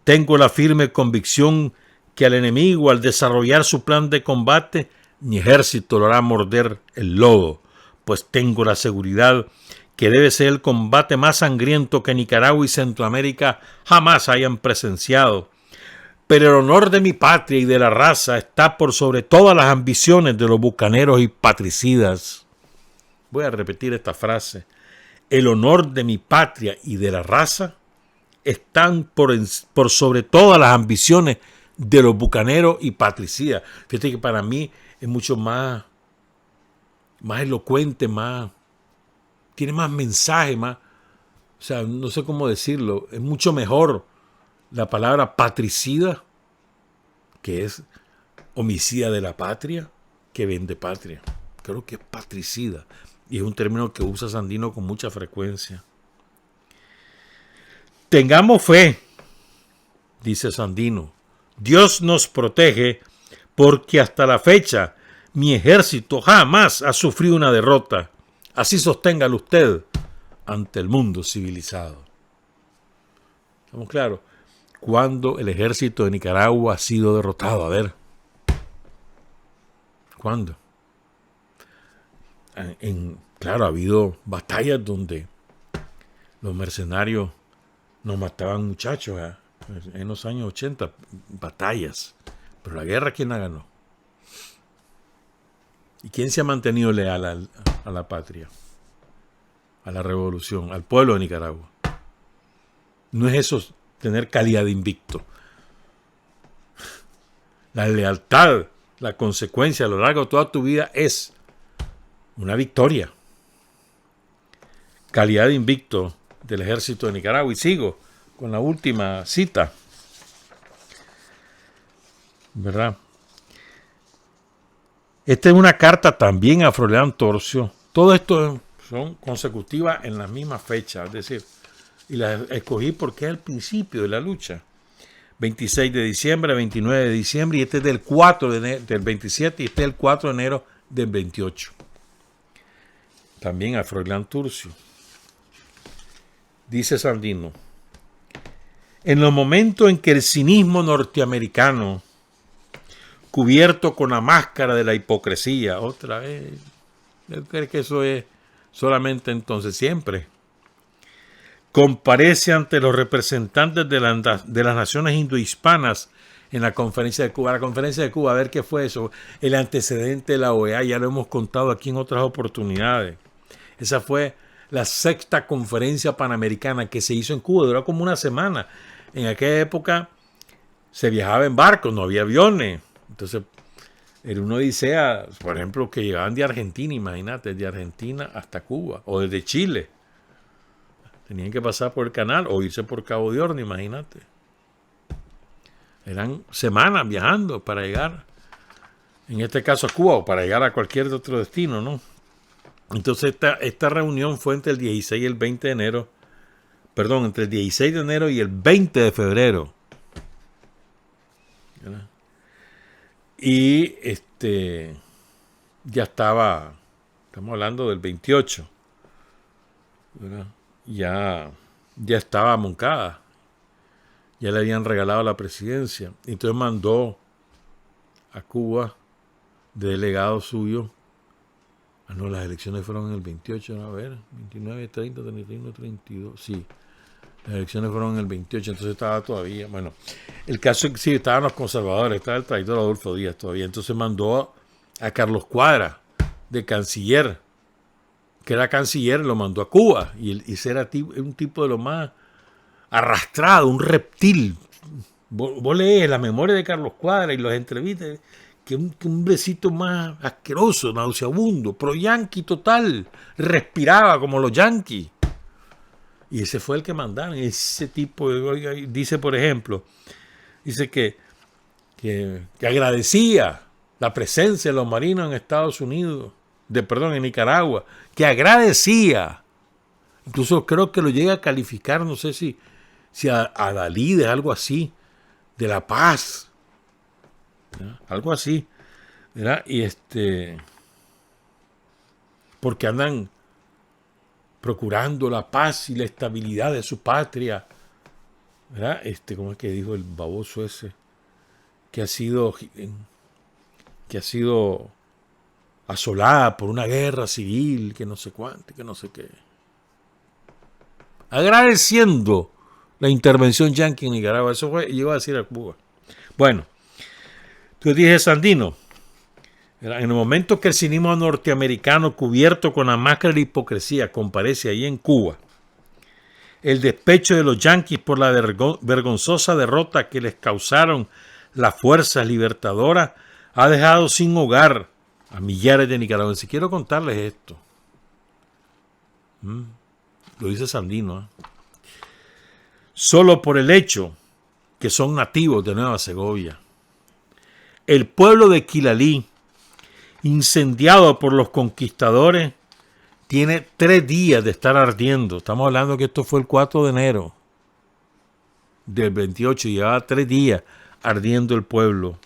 Tengo la firme convicción que al enemigo, al desarrollar su plan de combate, mi ejército lo hará morder el lodo, pues tengo la seguridad que debe ser el combate más sangriento que Nicaragua y Centroamérica jamás hayan presenciado. Pero el honor de mi patria y de la raza está por sobre todas las ambiciones de los bucaneros y patricidas. Voy a repetir esta frase. El honor de mi patria y de la raza están por sobre todas las ambiciones de los bucaneros y patricidas. Fíjate que para mí es mucho más elocuente, tiene más mensaje, o sea, no sé cómo decirlo, es mucho mejor la palabra patricida, que es homicida de la patria, que vende patria. Creo que es patricida, y es un término que usa Sandino con mucha frecuencia. Tengamos fe, dice Sandino, Dios nos protege, porque hasta la fecha mi ejército jamás ha sufrido una derrota. Así sosténgalo usted ante el mundo civilizado. ¿Estamos claros? ¿Cuándo el ejército de Nicaragua ha sido derrotado? A ver. ¿Cuándo? Claro, ha habido batallas donde los mercenarios nos mataban muchachos, en los años 80, batallas. Pero la guerra, ¿quién la ganó? ¿Y quién se ha mantenido leal a la patria? A la revolución, al pueblo de Nicaragua. No es eso tener calidad de invicto. La lealtad, la consecuencia a lo largo de toda tu vida es una victoria. Calidad de invicto del ejército de Nicaragua. Y sigo con la última cita, ¿verdad? Esta es una carta también a Froilán Torcio. Todo esto son consecutivas en la misma fecha, es decir, y las escogí porque es el principio de la lucha. 26 de diciembre, 29 de diciembre, y este es del 4 de enero, del 27, y este es el 4 de enero del 28. También a Froilán Torcio. Dice Sandino, en los momentos en que el cinismo norteamericano, cubierto con la máscara de la hipocresía, otra vez, yo creo que eso es solamente entonces, siempre, comparece ante los representantes de las naciones indohispanas en la conferencia de Cuba. La conferencia de Cuba, a ver qué fue eso, el antecedente de la OEA, ya lo hemos contado aquí en otras oportunidades. Esa fue la 6ª conferencia panamericana que se hizo en Cuba, duró como una semana. En aquella época se viajaba en barcos, no había aviones. Entonces, era una odisea, por ejemplo, que llegaban de Argentina, imagínate, de Argentina hasta Cuba, o desde Chile. Tenían que pasar por el canal o irse por Cabo de Horno, imagínate. Eran semanas viajando para llegar, en este caso a Cuba, o para llegar a cualquier otro destino, ¿no? Entonces, esta reunión fue entre el 16 y el 20 de enero, perdón, entre el 16 de enero y el 20 de febrero. ¿Verdad? Y ya estaba, estamos hablando del 28, ¿verdad? Ya estaba Moncada, ya le habían regalado la presidencia. Entonces mandó a Cuba de delegado suyo. No, las elecciones fueron en el 28, a ver, 29, 30, 31, 32, sí. Las elecciones fueron en el 28, entonces estaba todavía, bueno, el caso es que sí, estaban los conservadores, estaba el traidor Adolfo Díaz todavía, entonces mandó a Carlos Cuadra, de canciller, que era canciller, lo mandó a Cuba, y ese era un tipo de lo más arrastrado, un reptil. Vos lees la memoria de Carlos Cuadra y los entrevistas, que un besito más asqueroso, nauseabundo, pro yanqui total, respiraba como los yanquis. Y ese fue el que mandaron, ese tipo, dice por ejemplo, dice que agradecía la presencia de los marinos en Estados Unidos, en Nicaragua, que agradecía, incluso creo que lo llega a calificar, no sé si a Dalí de algo así, de la paz, ¿verdad? Algo así, ¿verdad? Y porque andan procurando la paz y la estabilidad de su patria, ¿verdad? ¿Cómo es que dijo el baboso ese? Que ha sido asolada por una guerra civil, que no sé cuánto, que no sé qué. Agradeciendo la intervención yanqui en Nicaragua. Eso llegó a decir a Cuba. Bueno, entonces dije Sandino, en el momento que el cinismo norteamericano cubierto con la máscara de la hipocresía comparece ahí en Cuba, el despecho de los yanquis por la vergonzosa derrota que les causaron las fuerzas libertadoras ha dejado sin hogar a millares de nicaragüenses. Quiero contarles esto. Lo dice Sandino, ¿eh? Solo por el hecho que son nativos de Nueva Segovia. El pueblo de Quilalí, incendiado por los conquistadores, tiene 3 días de estar ardiendo. Estamos hablando que esto fue el 4 de enero del 28, y llevaba 3 días ardiendo el pueblo.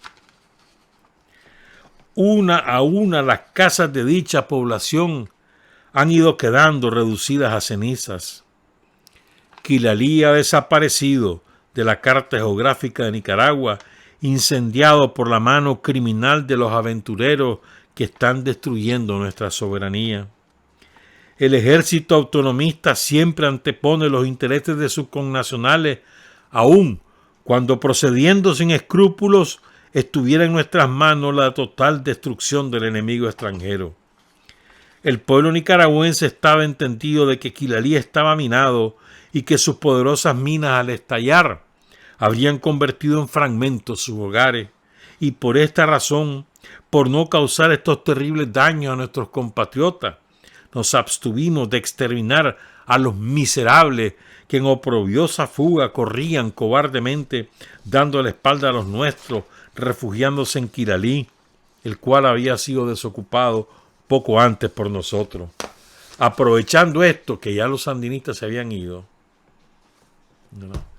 Una a una las casas de dicha población han ido quedando reducidas a cenizas. Quilalí ha desaparecido de la carta geográfica de Nicaragua, incendiado por la mano criminal de los aventureros que están destruyendo nuestra soberanía. El ejército autonomista siempre antepone los intereses de sus connacionales, aun cuando procediendo sin escrúpulos estuviera en nuestras manos la total destrucción del enemigo extranjero. El pueblo nicaragüense estaba entendido de que Quilalí estaba minado y que sus poderosas minas al estallar habrían convertido en fragmentos sus hogares, y por esta razón, por no causar estos terribles daños a nuestros compatriotas, nos abstuvimos de exterminar a los miserables que en oprobiosa fuga corrían cobardemente dando la espalda a los nuestros, refugiándose en Quilalí, el cual había sido desocupado poco antes por nosotros. Aprovechando esto, que ya los sandinistas se habían ido, ¿no?,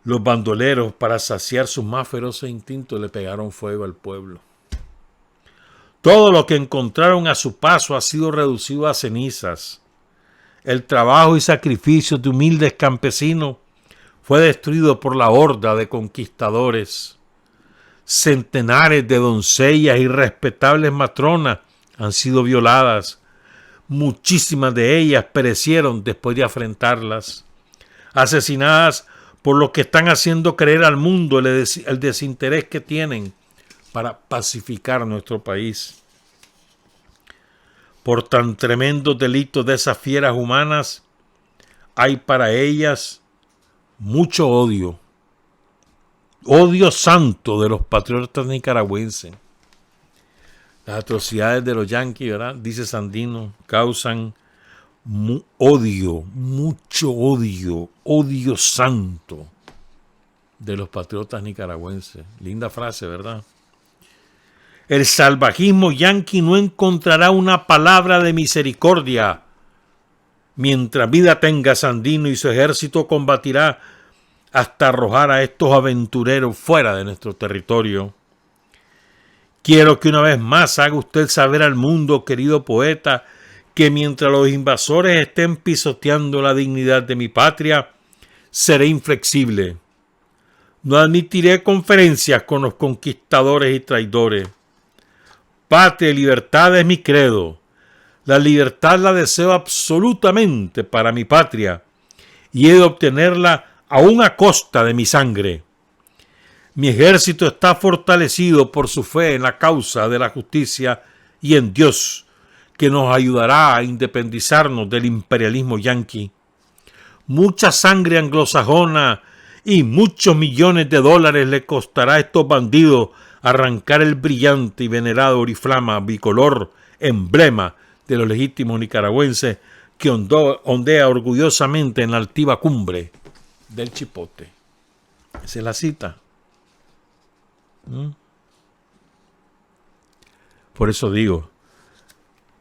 los bandoleros, para saciar sus más feroces instintos, le pegaron fuego al pueblo. Todo lo que encontraron a su paso ha sido reducido a cenizas. El trabajo y sacrificio de humildes campesinos fue destruido por la horda de conquistadores. Centenares de doncellas y respetables matronas han sido violadas. Muchísimas de ellas perecieron después de afrentarlas, asesinadas por los que están haciendo creer al mundo el desinterés que tienen para pacificar nuestro país. Por tan tremendos delitos de esas fieras humanas, hay para ellas mucho odio. Odio santo de los patriotas nicaragüenses. Las atrocidades de los yanquis, ¿verdad?, dice Sandino, causan odio, mucho odio, odio santo de los patriotas nicaragüenses. Linda frase, ¿verdad? El salvajismo yanqui no encontrará una palabra de misericordia. Mientras vida tenga Sandino y su ejército combatirá hasta arrojar a estos aventureros fuera de nuestro territorio. Quiero que una vez más haga usted saber al mundo, querido poeta, que mientras los invasores estén pisoteando la dignidad de mi patria, seré inflexible. No admitiré conferencias con los conquistadores y traidores. Patria y libertad es mi credo. La libertad la deseo absolutamente para mi patria y he de obtenerla aún a costa de mi sangre. Mi ejército está fortalecido por su fe en la causa de la justicia y en Dios, que nos ayudará a independizarnos del imperialismo yanqui. Mucha sangre anglosajona y muchos millones de dólares le costará a estos bandidos arrancar el brillante y venerado oriflama bicolor, emblema de los legítimos nicaragüenses que ondea orgullosamente en la altiva cumbre del Chipote. Esa es la cita. Por eso digo,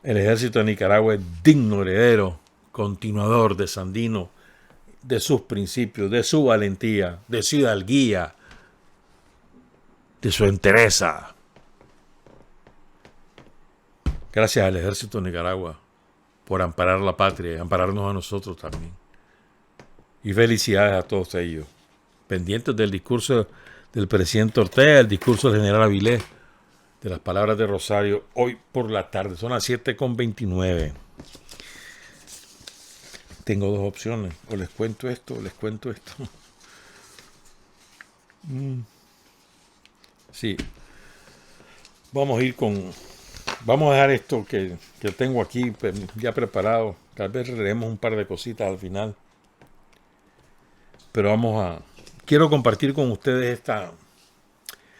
el ejército de Nicaragua es digno heredero, continuador de Sandino, de sus principios, de su valentía, de su hidalguía, de su entereza. Gracias al ejército de Nicaragua por amparar la patria y ampararnos a nosotros también. Y felicidades a todos ellos. Pendientes del discurso del presidente Ortega, el discurso del general Avilés, de las palabras de Rosario, hoy por la tarde. Son las 7:29. Tengo dos opciones. O les cuento esto o les cuento esto. Sí. Vamos a ir con... Vamos a dejar esto que tengo aquí ya preparado. Tal vez leemos un par de cositas al final. Pero quiero compartir con ustedes esta...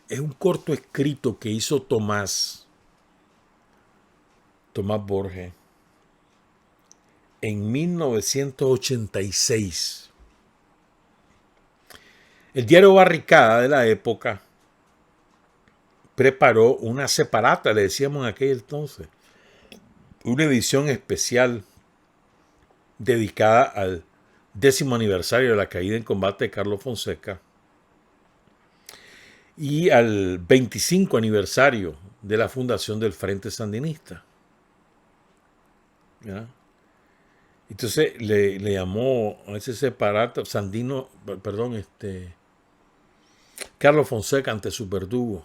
Es un corto escrito que hizo Tomás Borges en 1986. El diario Barricada de la época preparó una separata, le decíamos en aquel entonces, una edición especial dedicada al 10º aniversario de la caída en combate de Carlos Fonseca y al 25 aniversario de la fundación del Frente Sandinista. ¿Ya? Entonces le llamó a ese separata Carlos Fonseca ante sus verdugos.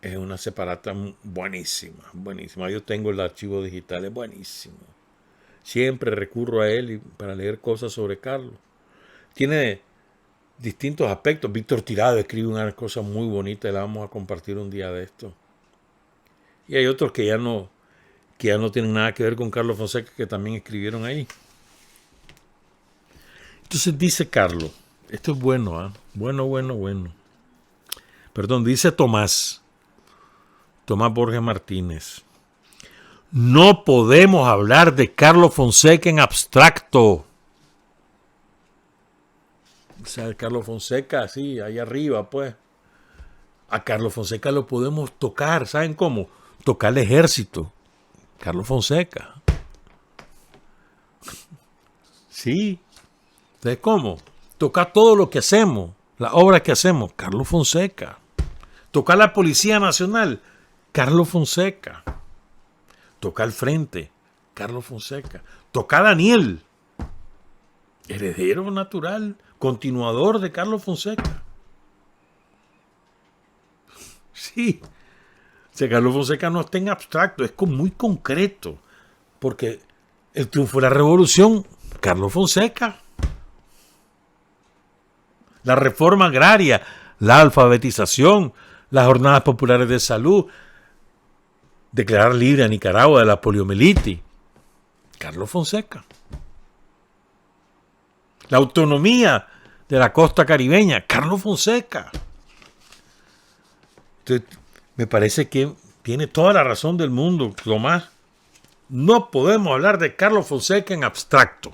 Es una separata buenísima, buenísima. Yo tengo el archivo digital, es buenísimo. Siempre recurro a él para leer cosas sobre Carlos. Tiene distintos aspectos. Víctor Tirado escribe una cosa muy bonita y la vamos a compartir un día de esto. Y hay otros que ya no tienen nada que ver con Carlos Fonseca que también escribieron ahí. Entonces dice Carlos, esto es bueno, ¿eh? Bueno. Perdón, dice Tomás Borges Martínez. No podemos hablar de Carlos Fonseca en abstracto. O sea, Carlos Fonseca, sí, ahí arriba, pues. A Carlos Fonseca lo podemos tocar, ¿saben cómo? Tocar el ejército. Carlos Fonseca. Sí. ¿Sabes cómo? Tocar todo lo que hacemos, las obras que hacemos. Carlos Fonseca. Tocar la Policía Nacional. Carlos Fonseca. Tocar el Frente. Carlos Fonseca. Tocar a Daniel. Heredero natural, continuador de Carlos Fonseca. Sí. O sea, Carlos Fonseca no está en abstracto, es muy concreto. Porque el triunfo de la revolución, Carlos Fonseca. La reforma agraria, la alfabetización, las jornadas populares de salud, declarar libre a Nicaragua de la poliomielitis, Carlos Fonseca. La autonomía de la costa caribeña, Carlos Fonseca. Entonces, me parece que tiene toda la razón del mundo, Tomás. No podemos hablar de Carlos Fonseca en abstracto.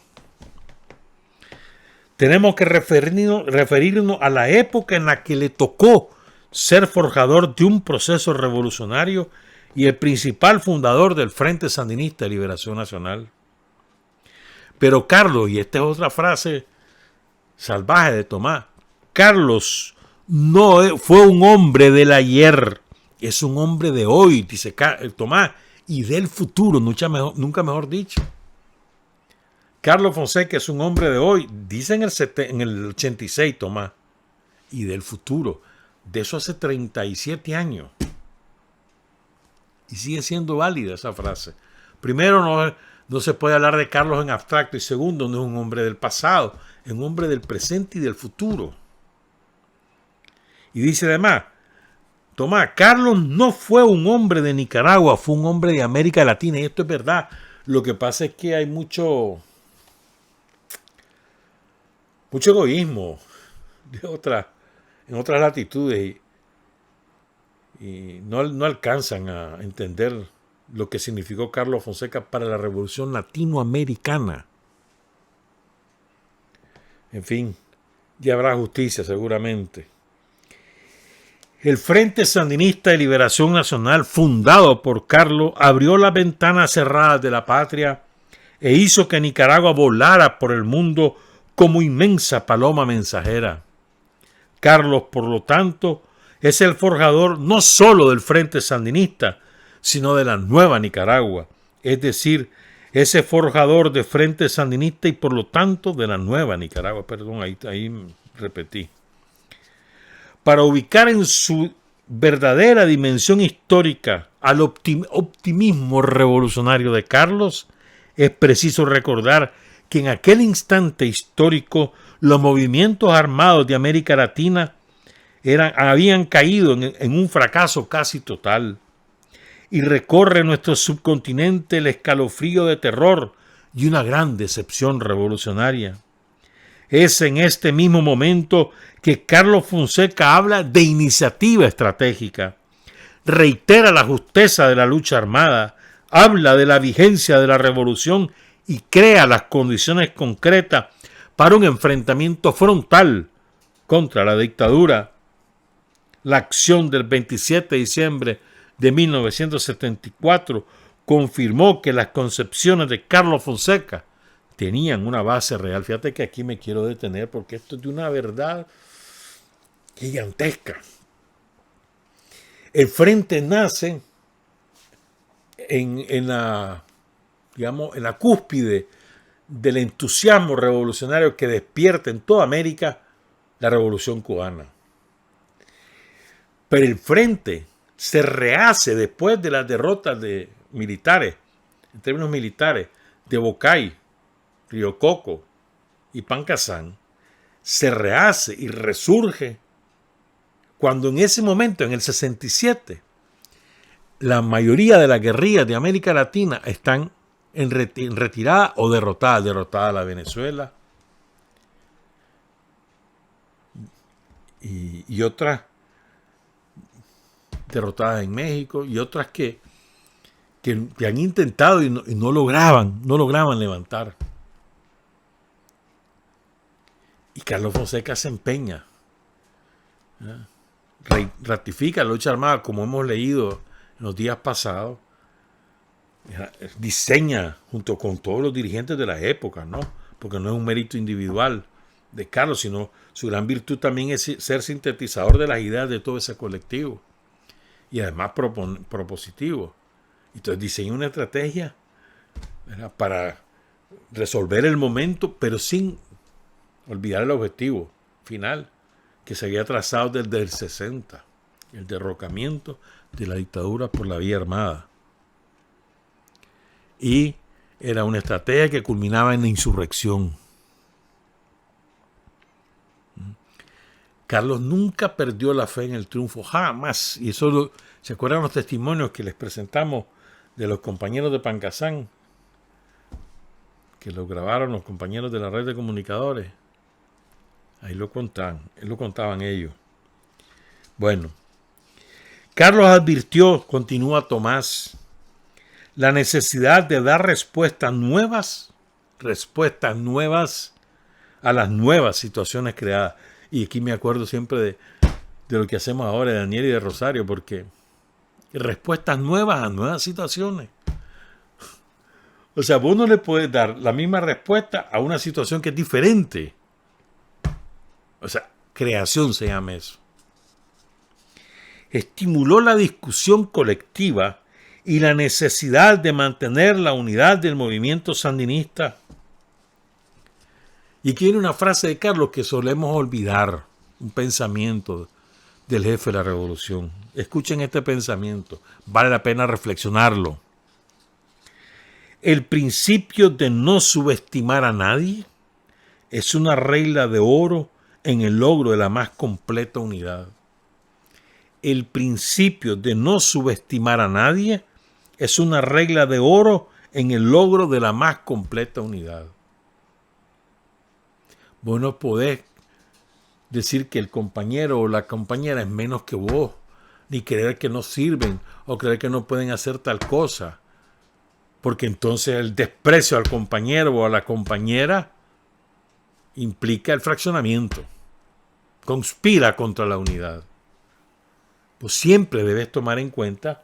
Tenemos que referirnos a la época en la que le tocó ser forjador de un proceso revolucionario y el principal fundador del Frente Sandinista de Liberación Nacional. Pero Carlos, y esta es otra frase salvaje de Tomás, Carlos no fue un hombre del ayer, es un hombre de hoy, dice Tomás, y del futuro, nunca mejor dicho. Carlos Fonseca es un hombre de hoy, dice en el 86, Tomás, y del futuro. De eso hace 37 años. Y sigue siendo válida esa frase. Primero, no se puede hablar de Carlos en abstracto. Y segundo, no es un hombre del pasado, es un hombre del presente y del futuro. Y dice además, Tomás, Carlos no fue un hombre de Nicaragua, fue un hombre de América Latina. Y esto es verdad. Lo que pasa es que hay mucho egoísmo en otras latitudes. y no alcanzan a entender lo que significó Carlos Fonseca para la revolución latinoamericana. En fin, ya habrá justicia seguramente. El Frente Sandinista de Liberación Nacional, fundado por Carlos, abrió las ventanas cerradas de la patria e hizo que Nicaragua volara por el mundo como inmensa paloma mensajera. Carlos, por lo tanto, es el forjador no solo del Frente Sandinista, sino de la nueva Nicaragua, es decir, ese forjador de Frente Sandinista y por lo tanto de la nueva Nicaragua. Perdón, ahí repetí. Para ubicar en su verdadera dimensión histórica al optimismo revolucionario de Carlos, es preciso recordar que en aquel instante histórico los movimientos armados de América Latina habían caído en un fracaso casi total. Y recorre nuestro subcontinente el escalofrío de terror y una gran decepción revolucionaria. Es en este mismo momento que Carlos Fonseca habla de iniciativa estratégica, reitera la justeza de la lucha armada, habla de la vigencia de la revolución y crea las condiciones concretas para un enfrentamiento frontal contra la dictadura. La acción del 27 de diciembre de 1974 confirmó que las concepciones de Carlos Fonseca tenían una base real. Fíjate que aquí me quiero detener porque esto es de una verdad gigantesca. El frente nace en la cúspide del entusiasmo revolucionario que despierta en toda América la Revolución Cubana. Pero el frente se rehace después de las derrotas militares, en términos militares, de Bocay, Río Coco y Pancasán, se rehace y resurge cuando en ese momento, en el 67, la mayoría de las guerrillas de América Latina están en retirada o derrotada la Venezuela y otras derrotadas en México y otras que han intentado y no lograban levantar. Y Carlos Fonseca se empeña, ratifica la lucha armada como hemos leído en los días pasados, diseña junto con todos los dirigentes de la época, ¿no? Porque no es un mérito individual de Carlos, sino su gran virtud también es ser sintetizador de las ideas de todo ese colectivo. Y además propositivo. Entonces diseñó una estrategia, ¿verdad?, para resolver el momento, pero sin olvidar el objetivo final que se había trazado desde el 60, el derrocamiento de la dictadura por la vía armada. Y era una estrategia que culminaba en la insurrección. Carlos nunca perdió la fe en el triunfo, jamás. Y eso ¿se acuerdan los testimonios que les presentamos de los compañeros de Pancasán? Que lo grabaron los compañeros de la red de comunicadores. Ahí lo contaban ellos. Bueno, Carlos advirtió, continúa Tomás, la necesidad de dar respuestas nuevas a las nuevas situaciones creadas. Y aquí me acuerdo siempre de lo que hacemos ahora de Daniel y de Rosario, porque respuestas nuevas a nuevas situaciones. O sea, vos no le puedes dar la misma respuesta a una situación que es diferente. O sea, creación se llama eso. Estimuló la discusión colectiva y la necesidad de mantener la unidad del movimiento sandinista. Y aquí viene una frase de Carlos que solemos olvidar, un pensamiento del jefe de la revolución. Escuchen este pensamiento, vale la pena reflexionarlo. El principio de no subestimar a nadie es una regla de oro en el logro de la más completa unidad. El principio de no subestimar a nadie es una regla de oro en el logro de la más completa unidad. Vos no podés decir que el compañero o la compañera es menos que vos, ni creer que no sirven o creer que no pueden hacer tal cosa. Porque entonces el desprecio al compañero o a la compañera implica el fraccionamiento. Conspira contra la unidad. Pues siempre debes tomar en cuenta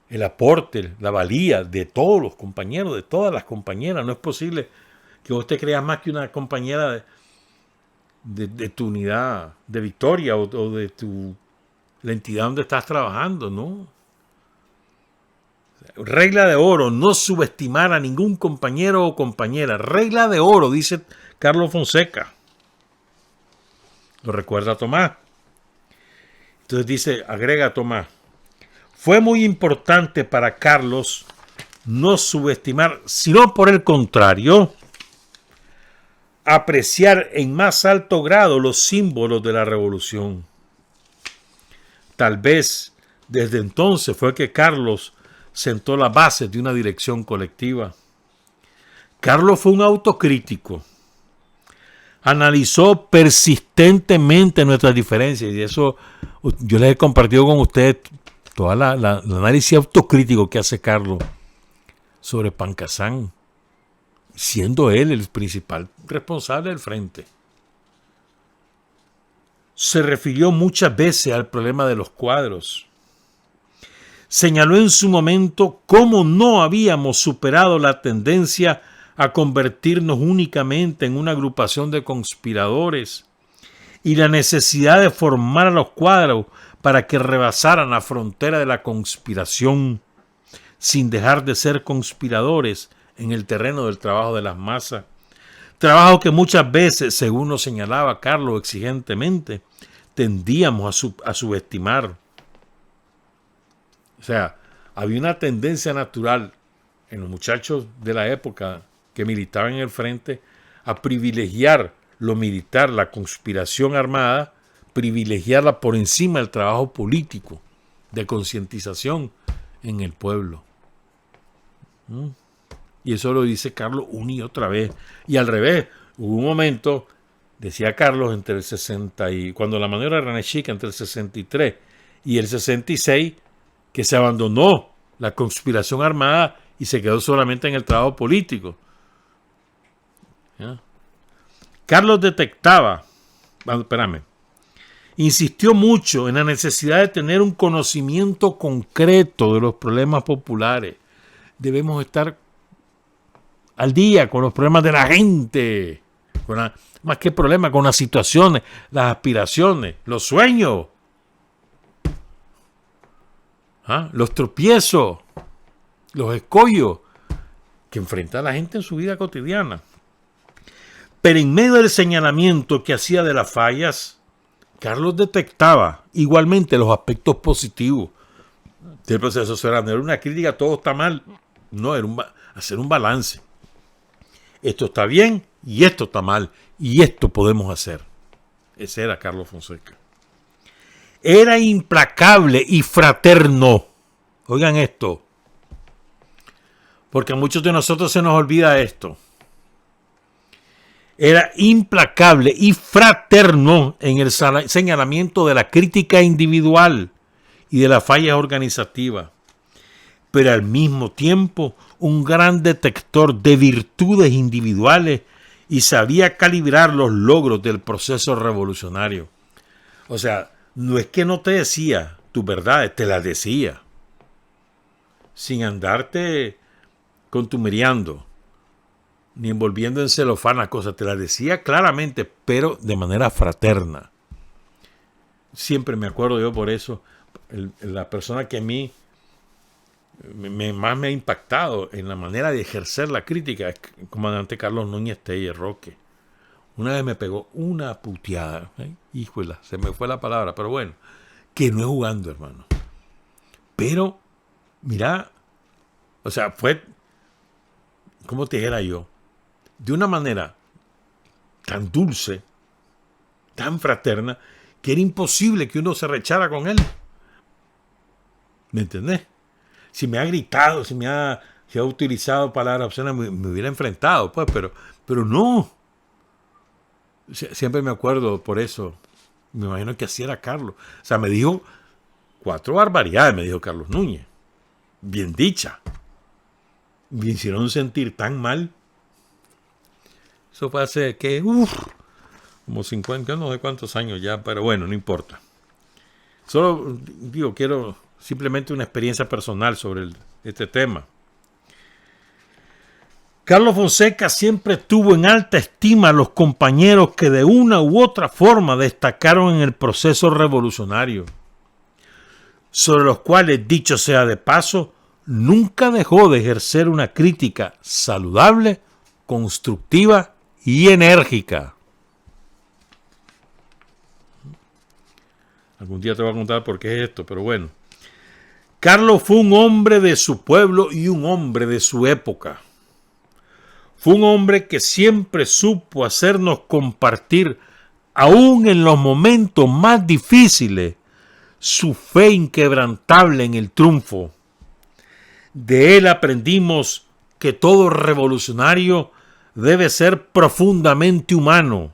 el aporte, la valía de todos los compañeros, de todas las compañeras. No es posible que vos te creas más que una compañera de tu unidad de Victoria o de la entidad donde estás trabajando, ¿no? Regla de oro, no subestimar a ningún compañero o compañera. Regla de oro, dice Carlos Fonseca. Lo recuerda Tomás. Entonces dice, agrega Tomás, fue muy importante para Carlos no subestimar, sino por el contrario, apreciar en más alto grado los símbolos de la revolución. Tal vez desde entonces fue que Carlos sentó la base de una dirección colectiva. Carlos fue un autocrítico. Analizó persistentemente nuestras diferencias y eso yo les he compartido con ustedes todo el análisis autocrítico que hace Carlos sobre Pancasán, siendo él el principal responsable del frente. Se refirió muchas veces al problema de los cuadros. Señaló en su momento cómo no habíamos superado la tendencia a convertirnos únicamente en una agrupación de conspiradores y la necesidad de formar a los cuadros para que rebasaran la frontera de la conspiración sin dejar de ser conspiradores en el terreno del trabajo de las masas. Trabajo que muchas veces, según nos señalaba Carlos exigentemente, tendíamos a subestimar. O sea, había una tendencia natural en los muchachos de la época que militaban en el frente a privilegiar lo militar, la conspiración armada, privilegiarla por encima del trabajo político de concientización en el pueblo. Y eso lo dice Carlos una y otra vez. Y al revés, hubo un momento, decía Carlos, entre el 60 y cuando la maniobra de René Chica, entre el 63 y el 66, que se abandonó la conspiración armada y se quedó solamente en el trabajo político. ¿Ya? Carlos detectaba, insistió mucho en la necesidad de tener un conocimiento concreto de los problemas populares. Debemos estar al día con los problemas de la gente, más que problemas, con las situaciones, las aspiraciones, los sueños, los tropiezos, los escollos que enfrenta la gente en su vida cotidiana. Pero en medio del señalamiento que hacía de las fallas, Carlos detectaba igualmente los aspectos positivos del proceso. O sea, no era una crítica, todo está mal. No, era hacer un balance. Esto está bien y esto está mal. Y esto podemos hacer. Ese era Carlos Fonseca. Era implacable y fraterno. Oigan esto. Porque a muchos de nosotros se nos olvida esto. Era implacable y fraterno en el señalamiento de la crítica individual y de las fallas organizativas, pero al mismo tiempo un gran detector de virtudes individuales y sabía calibrar los logros del proceso revolucionario. O sea, no es que no te decía tus verdades, te las decía, sin andarte contumereando ni envolviendo en celofán las cosas, te las decía claramente, pero de manera fraterna. Siempre me acuerdo yo por eso, la persona que a mí más me ha impactado en la manera de ejercer la crítica es el comandante Carlos Núñez Telle Roque. Una vez me pegó una puteada, híjole, se me fue la palabra, pero bueno, que no es jugando, hermano. Pero, mira, o sea, fue, ¿cómo te dijera yo? De una manera tan dulce, tan fraterna, que era imposible que uno se rechara con él. ¿Me entendés? Si me ha gritado, si ha utilizado palabras obscenas, me hubiera enfrentado, pues, pero no. Siempre me acuerdo por eso. Me imagino que así era Carlos. O sea, me dijo 4 barbaridades, me dijo Carlos Núñez. Bien dicha. Me hicieron sentir tan mal. Eso fue hace que, como 50, no sé cuántos años ya, pero bueno, no importa. Solo digo, quiero simplemente una experiencia personal sobre este tema. Carlos Fonseca siempre tuvo en alta estima a los compañeros que de una u otra forma destacaron en el proceso revolucionario, sobre los cuales, dicho sea de paso, nunca dejó de ejercer una crítica saludable, constructiva y enérgica. Algún día te voy a contar por qué es esto, pero bueno. Carlos fue un hombre de su pueblo y un hombre de su época. Fue un hombre que siempre supo hacernos compartir, aún en los momentos más difíciles, su fe inquebrantable en el triunfo. De él aprendimos que todo revolucionario debe ser profundamente humano.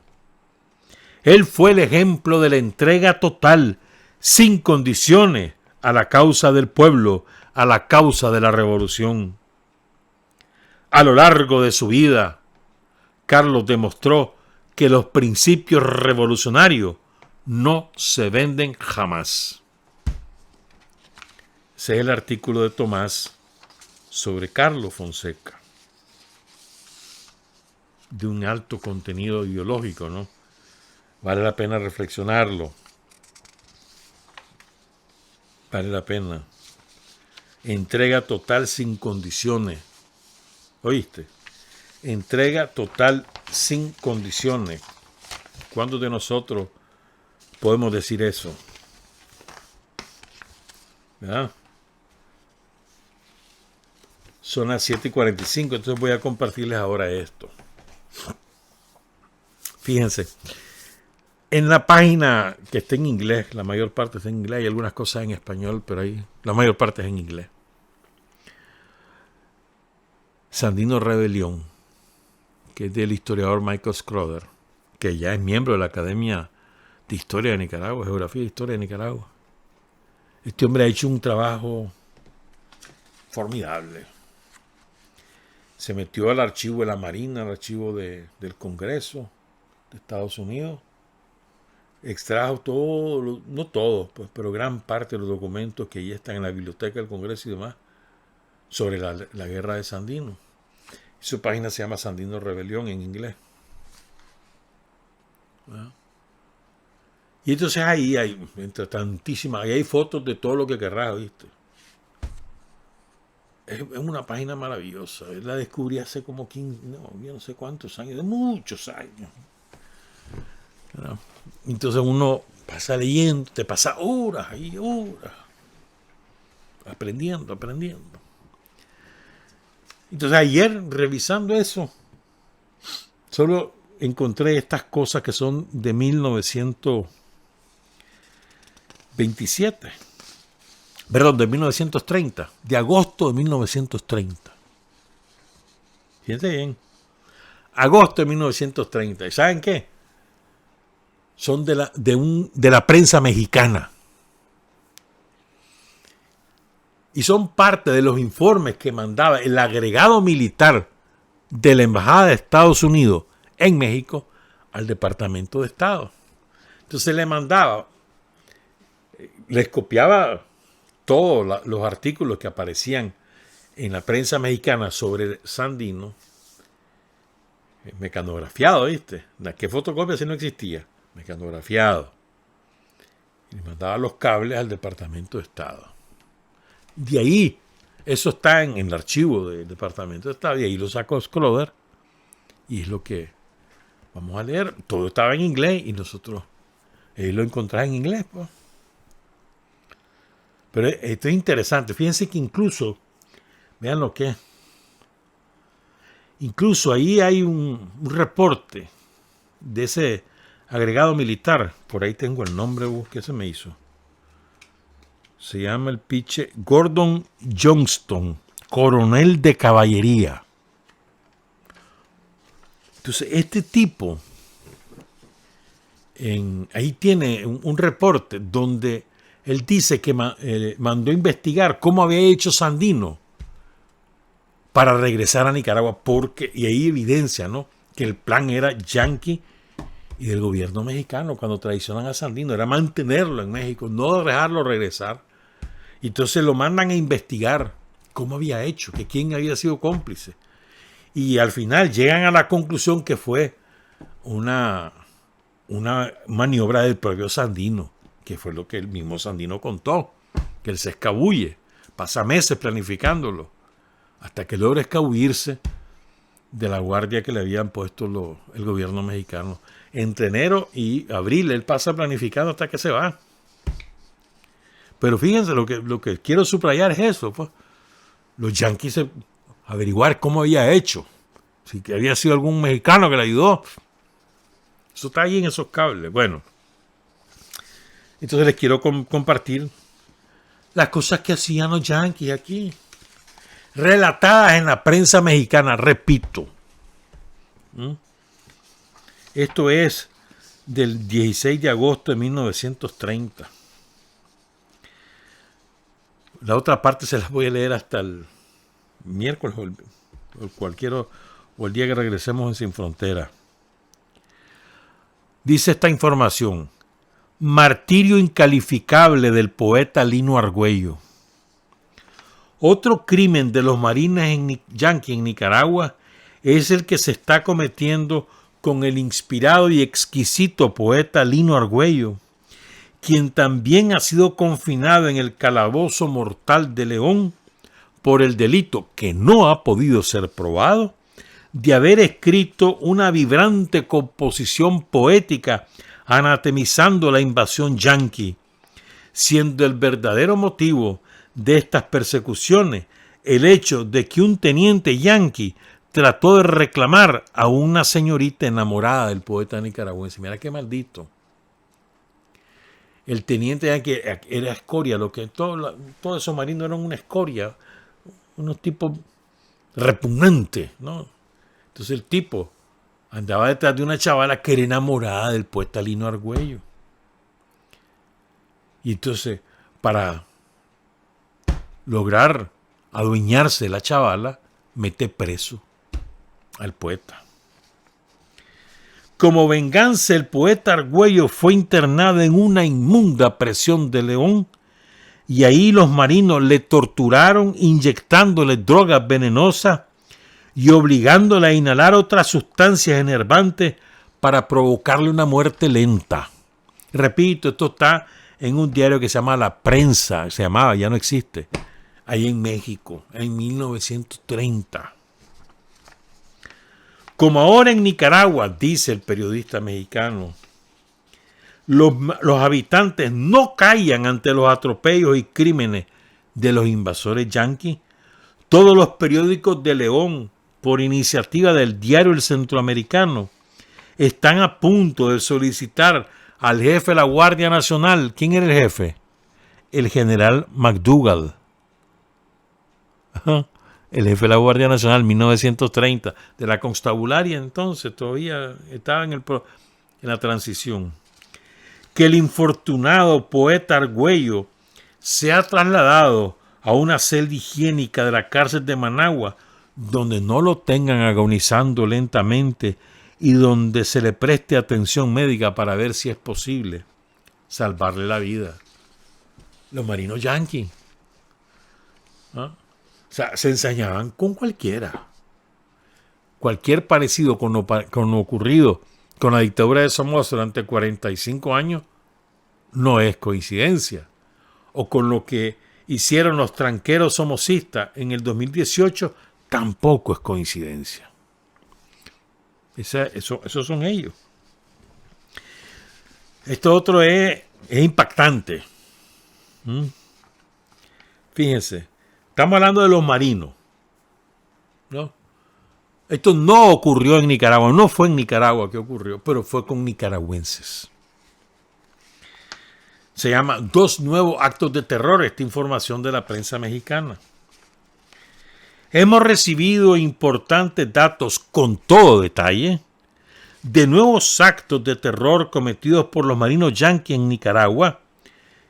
Él fue el ejemplo de la entrega total, sin condiciones, a la causa del pueblo, a la causa de la revolución. A lo largo de su vida, Carlos demostró que los principios revolucionarios no se venden jamás. Ese es el artículo de Tomás sobre Carlos Fonseca, de un alto contenido ideológico, ¿no? Vale la pena reflexionarlo. Vale la pena. Entrega total sin condiciones. ¿Oíste? Entrega total sin condiciones. ¿Cuántos de nosotros podemos decir eso? ¿Verdad? Son las 7:45, entonces voy a compartirles ahora esto. Fíjense, en la página que está en inglés, la mayor parte está en inglés, hay algunas cosas en español, pero la mayor parte es en inglés. Sandino Rebelión, que es del historiador Michael Schroeder, que ya es miembro de la Academia de Historia de Nicaragua, Geografía y Historia de Nicaragua. Este hombre ha hecho un trabajo formidable. Se metió al archivo de la Marina, al archivo del Congreso de Estados Unidos. Extrajo todo, no todo, pues, pero gran parte de los documentos que ya están en la biblioteca del Congreso y demás sobre la guerra de Sandino. Su página se llama Sandino Rebelión en inglés. ¿Verdad? Y entonces ahí hay, entre tantísimas, ahí hay fotos de todo lo que querrás, ¿viste? Es una página maravillosa. La descubrí hace como 15, yo no sé cuántos años, de muchos años. ¿Verdad? Entonces uno pasa leyendo, te pasa horas y horas, aprendiendo. Entonces ayer, revisando eso, solo encontré estas cosas que son de 1927. Perdón, de 1930, de agosto de 1930. Fíjense bien. Agosto de 1930. ¿Y saben qué? Son de la prensa mexicana. Y son parte de los informes que mandaba el agregado militar de la Embajada de Estados Unidos en México al Departamento de Estado. Entonces le mandaba, les copiaba todos los artículos que aparecían en la prensa mexicana sobre Sandino, mecanografiado, ¿viste? ¿Qué fotocopia si no existía? Mecanografiado. Y le mandaba los cables al Departamento de Estado. De ahí, eso está en el archivo del Departamento de Estado, y ahí lo sacó Schroeder, y es lo que vamos a leer. Todo estaba en inglés, y nosotros lo encontramos en inglés, pues. Pero esto es interesante. Fíjense que incluso, vean lo que es. Incluso ahí hay un reporte de ese agregado militar. Por ahí tengo el nombre, ¿qué se me hizo? Se llama el piche Gordon Johnston, coronel de caballería. Entonces, este tipo, ahí tiene un reporte donde Él dice que mandó investigar cómo había hecho Sandino para regresar a Nicaragua, y hay evidencia, ¿no?, que el plan era yanqui y del gobierno mexicano cuando traicionan a Sandino, era mantenerlo en México, no dejarlo regresar. Y entonces lo mandan a investigar cómo había hecho, que quién había sido cómplice. Y al final llegan a la conclusión que fue una maniobra del propio Sandino, que fue lo que el mismo Sandino contó, que él se escabulle, pasa meses planificándolo, hasta que logra escabullirse de la guardia que le habían puesto el gobierno mexicano. Entre enero y abril él pasa planificando hasta que se va. Pero fíjense, lo que quiero subrayar es eso, pues. Los yanquis averiguar cómo había hecho, si que había sido algún mexicano que le ayudó. Eso está ahí en esos cables. Bueno, entonces les quiero compartir las cosas que hacían los yanquis aquí, relatadas en la prensa mexicana, repito. Esto es del 16 de agosto de 1930. La otra parte se las voy a leer hasta el miércoles o el día que regresemos en Sin Frontera. Dice esta información: martirio incalificable del poeta Lino Argüello. Otro crimen de los marines yanquis en Nicaragua es el que se está cometiendo con el inspirado y exquisito poeta Lino Argüello, quien también ha sido confinado en el calabozo mortal de León por el delito, que no ha podido ser probado, de haber escrito una vibrante composición poética anatemizando la invasión yanqui, siendo el verdadero motivo de estas persecuciones el hecho de que un teniente yanqui trató de reclamar a una señorita enamorada del poeta nicaragüense. Mira qué maldito. El teniente yanqui era escoria, todos esos marinos eran una escoria, unos tipos repugnantes, ¿no? Entonces el tipo andaba detrás de una chavala que era enamorada del poeta Lino Argüello. Y entonces, para lograr adueñarse de la chavala, mete preso al poeta. Como venganza, el poeta Argüello fue internado en una inmunda prisión de León, y ahí los marinos le torturaron inyectándole drogas venenosas y obligándole a inhalar otras sustancias enervantes para provocarle una muerte lenta. Repito, esto está en un diario que se llama La Prensa, se llamaba, ya no existe, ahí en México, en 1930. Como ahora en Nicaragua, dice el periodista mexicano, los habitantes no callan ante los atropellos y crímenes de los invasores yanquis, todos los periódicos de León, por iniciativa del diario El Centroamericano, están a punto de solicitar al jefe de la Guardia Nacional. ¿Quién era el jefe? El general McDougall. El jefe de la Guardia Nacional, 1930, de la constabularia entonces, todavía estaba en la transición. Que el infortunado poeta Argüello se ha trasladado a una celda higiénica de la cárcel de Managua, donde no lo tengan agonizando lentamente y donde se le preste atención médica para ver si es posible salvarle la vida. Los marinos yanquis, ¿no? O sea, se ensañaban con cualquiera. Cualquier parecido con lo ocurrido con la dictadura de Somoza durante 45 años no es coincidencia. O con lo que hicieron los tranqueros somocistas en el 2018 tampoco es coincidencia. Esos son ellos. Esto otro es impactante. Fíjense, estamos hablando de los marinos, ¿no? Esto no ocurrió en Nicaragua, no fue en Nicaragua que ocurrió, pero fue con nicaragüenses. Se llama 2 nuevos actos de terror, esta información de la prensa mexicana. Hemos recibido importantes datos con todo detalle de nuevos actos de terror cometidos por los marinos yanquis en Nicaragua,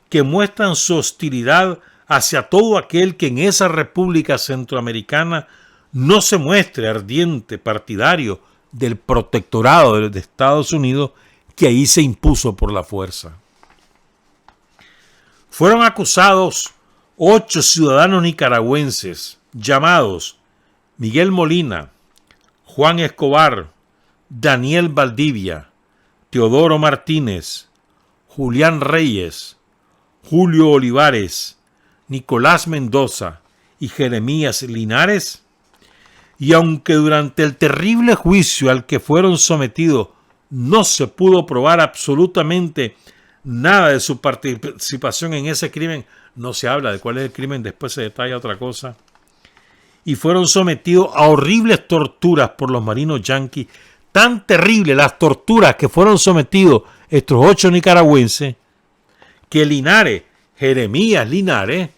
que muestran su hostilidad hacia todo aquel que en esa república centroamericana no se muestre ardiente partidario del protectorado de Estados Unidos que ahí se impuso por la fuerza. Fueron acusados 8 ciudadanos nicaragüenses llamados Miguel Molina, Juan Escobar, Daniel Valdivia, Teodoro Martínez, Julián Reyes, Julio Olivares, Nicolás Mendoza y Jeremías Linares, y aunque durante el terrible juicio al que fueron sometidos no se pudo probar absolutamente nada de su participación en ese crimen, no se habla de cuál es el crimen, después se detalla otra cosa, y fueron sometidos a horribles torturas por los marinos yanquis, tan terribles las torturas que fueron sometidos estos 8 nicaragüenses, que Linares, Jeremías Linares,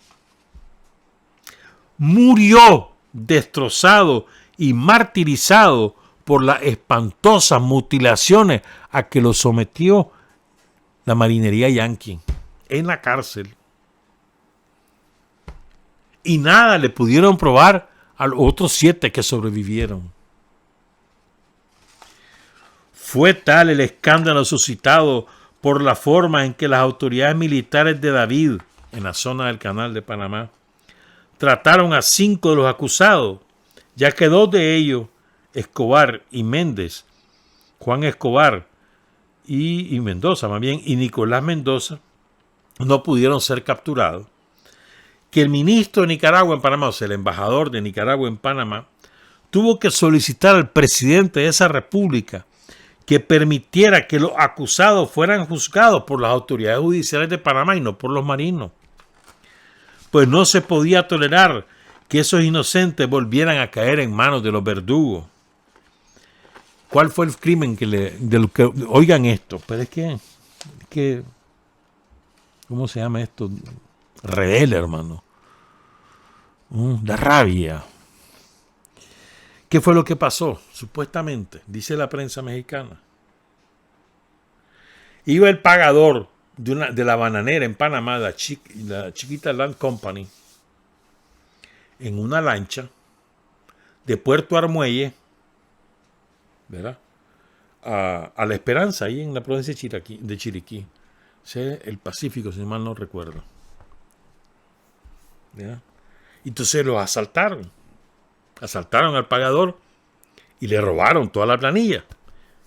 murió destrozado y martirizado por las espantosas mutilaciones a que lo sometió la marinería yanqui en la cárcel. Y nada le pudieron probar a los otros 7 que sobrevivieron. Fue tal el escándalo suscitado por la forma en que las autoridades militares de David, en la zona del Canal de Panamá, trataron a 5 de los acusados, ya que 2 de ellos, Escobar y Méndez, Juan Escobar y Mendoza más bien, y Nicolás Mendoza, no pudieron ser capturados, que el ministro de Nicaragua en Panamá, o sea, el embajador de Nicaragua en Panamá, tuvo que solicitar al presidente de esa república que permitiera que los acusados fueran juzgados por las autoridades judiciales de Panamá y no por los marinos. Pues no se podía tolerar que esos inocentes volvieran a caer en manos de los verdugos. ¿Cuál fue el crimen oigan esto? Pero es que ¿cómo se llama esto? Revela, hermano. La rabia. ¿Qué fue lo que pasó? Supuestamente, dice la prensa mexicana. Iba el pagador de la bananera en Panamá, la Chiquita Land Company, en una lancha de Puerto Armuelle, ¿verdad? A La Esperanza, ahí en la provincia de Chiriquí. Ese es el Pacífico, si mal no recuerdo. ¿Verdad? Entonces los asaltaron. Asaltaron al pagador y le robaron toda la planilla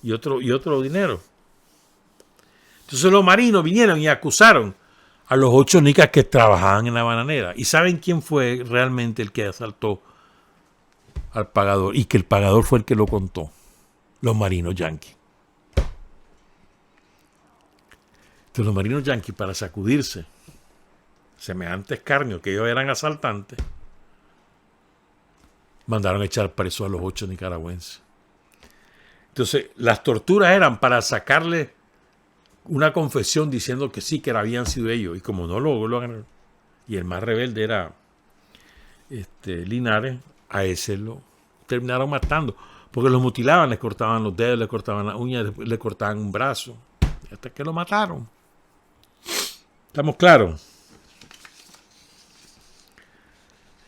y otro dinero. Entonces los marinos vinieron y acusaron a los 8 nicas que trabajaban en la bananera. ¿Y saben quién fue realmente el que asaltó al pagador? Y que el pagador fue el que lo contó. Los marinos yanquis. Entonces los marinos yanquis, para sacudirse semejante escarnio que ellos eran asaltantes, mandaron a echar preso a los 8 nicaragüenses. Entonces, las torturas eran para sacarle una confesión diciendo que sí, que habían sido ellos. Y como no lo lograron, y el más rebelde era Linares, a ese lo terminaron matando. Porque los mutilaban, les cortaban los dedos, les cortaban las uñas, le cortaban un brazo. Hasta que lo mataron. ¿Estamos claros?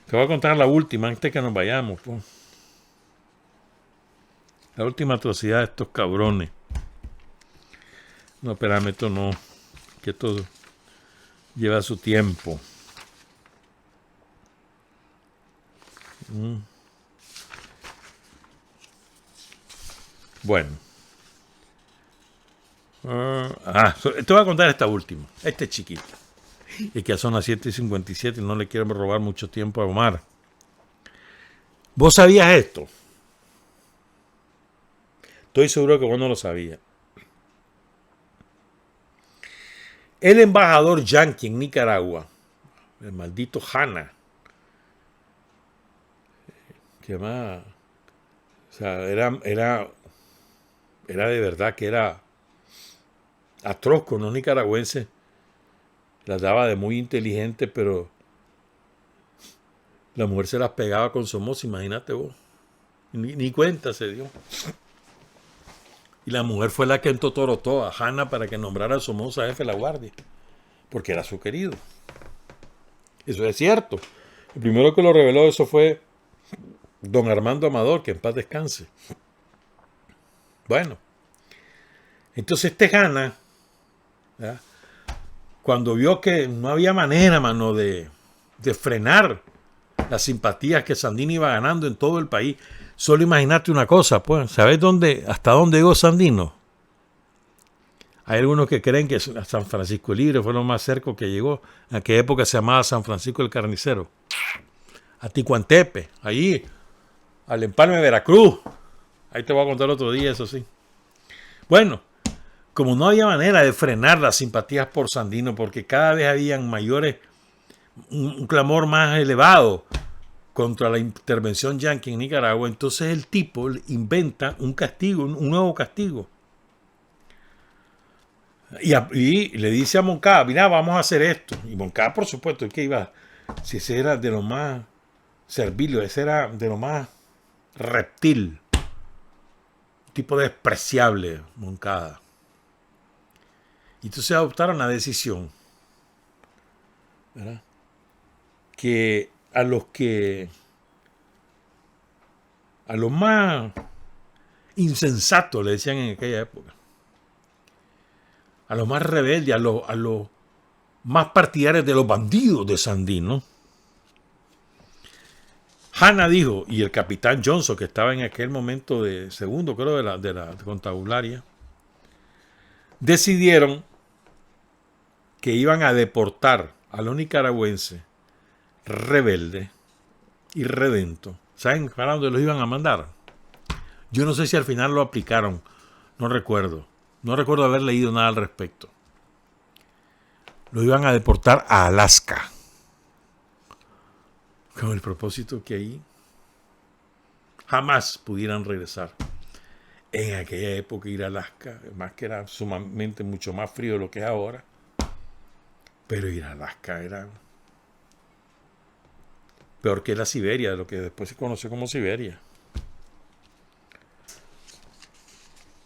Te voy a contar la última antes que nos vayamos. Pues. La última atrocidad de estos cabrones. No, espérame, esto no. Que todo lleva su tiempo. Bueno. Te voy a contar esta última. Este chiquito. Y que son las 7:57 y no le quiero robar mucho tiempo a Omar. ¿Vos sabías esto? Estoy seguro que vos no lo sabías. El embajador yanqui en Nicaragua, el maldito Hanna, que más, o sea, era de verdad que era atroz con los nicaragüenses. Las daba de muy inteligente, pero la mujer se las pegaba con Somoza, imagínate vos. Ni cuenta se dio. Y la mujer fue la que entotorotó a Hanna para que nombrara a Somoza jefe de la guardia. porque era su querido. Eso es cierto. El primero que lo reveló eso fue don Armando Amador, que en paz descanse. Bueno, entonces Tejana, ¿verdad?, cuando vio que no había manera, mano, de frenar las simpatías que Sandino iba ganando en todo el país, solo imagínate una cosa, pues, ¿sabes hasta dónde llegó Sandino? Hay algunos que creen que San Francisco el Libre fue lo más cerca que llegó. En aquella época se llamaba San Francisco el Carnicero. A Ticuantepe, allí, al Empalme de Veracruz. Ahí te voy a contar otro día, eso sí. Bueno, como no había manera de frenar las simpatías por Sandino, porque cada vez habían mayores, un clamor más elevado contra la intervención yanqui en Nicaragua, entonces el tipo inventa un castigo, un nuevo castigo. Y le dice a Moncada, mira, vamos a hacer esto. Y Moncada, por supuesto, que iba, si ese era de lo más servilio, ese era de lo más reptil, un tipo despreciable, Moncada. Y entonces adoptaron la decisión, ¿verdad?, que a los más insensatos, le decían en aquella época, a los más rebeldes, a los más partidarios de los bandidos de Sandino, Hanna dijo, y el capitán Johnson, que estaba en aquel momento de segundo, creo, de la contabularia, decidieron que iban a deportar a los nicaragüenses rebeldes y redentos. ¿Saben para dónde los iban a mandar? Yo no sé si al final lo aplicaron, no recuerdo. No recuerdo haber leído nada al respecto. Los iban a deportar a Alaska. Con el propósito que ahí jamás pudieran regresar. En aquella época ir a Alaska, más que era sumamente mucho más frío de lo que es ahora. Pero ir a Alaska era peor que la Siberia, de lo que después se conoció como Siberia.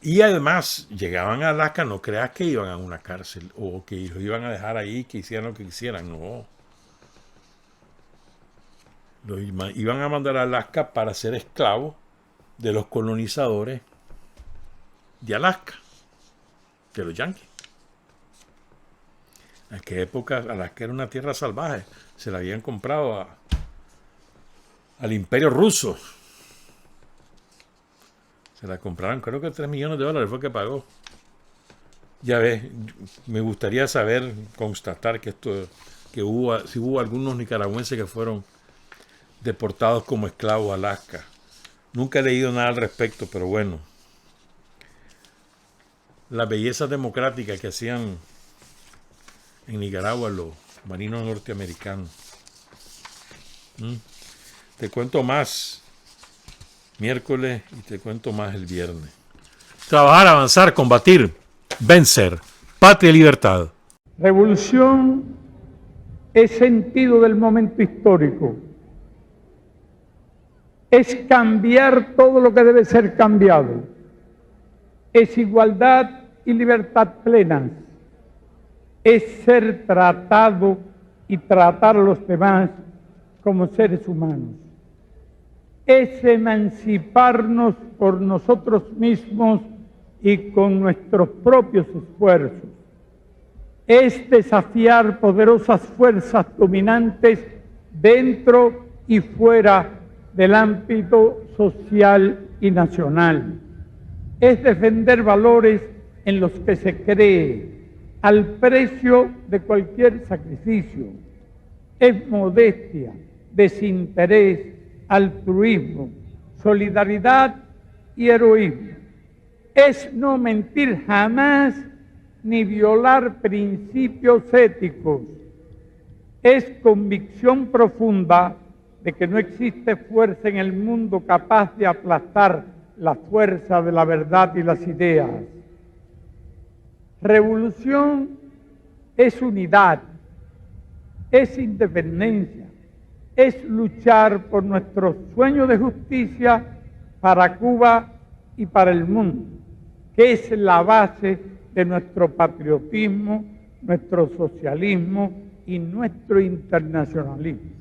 Y además, llegaban a Alaska, no creas que iban a una cárcel o que los iban a dejar ahí, que hicieran lo que quisieran, no. Los iban a mandar a Alaska para ser esclavos de los colonizadores de Alaska, de los yanquis. En aquella época Alaska era una tierra salvaje, se la habían comprado al Imperio Ruso. Se la compraron, creo que $3 millones fue que pagó. Ya ves, me gustaría saber, constatar que si hubo algunos nicaragüenses que fueron deportados como esclavos a Alaska. Nunca he leído nada al respecto, pero bueno. La belleza democrática que hacían en Nicaragua los marinos norteamericanos. Te cuento más miércoles y te cuento más el viernes. Trabajar, avanzar, combatir, vencer. Patria y libertad. Revolución es sentido del momento histórico. Es cambiar todo lo que debe ser cambiado. Es igualdad y libertad plenas. Es ser tratado y tratar a los demás como seres humanos. Es emanciparnos por nosotros mismos y con nuestros propios esfuerzos. Es desafiar poderosas fuerzas dominantes dentro y fuera del ámbito social y nacional. Es defender valores en los que se cree al precio de cualquier sacrificio. Es modestia, desinterés, altruismo, solidaridad y heroísmo. Es no mentir jamás ni violar principios éticos. Es convicción profunda de que no existe fuerza en el mundo capaz de aplastar la fuerza de la verdad y las ideas. Revolución es unidad, es independencia, es luchar por nuestro sueño de justicia para Cuba y para el mundo, que es la base de nuestro patriotismo nuestro socialismo y nuestro internacionalismo.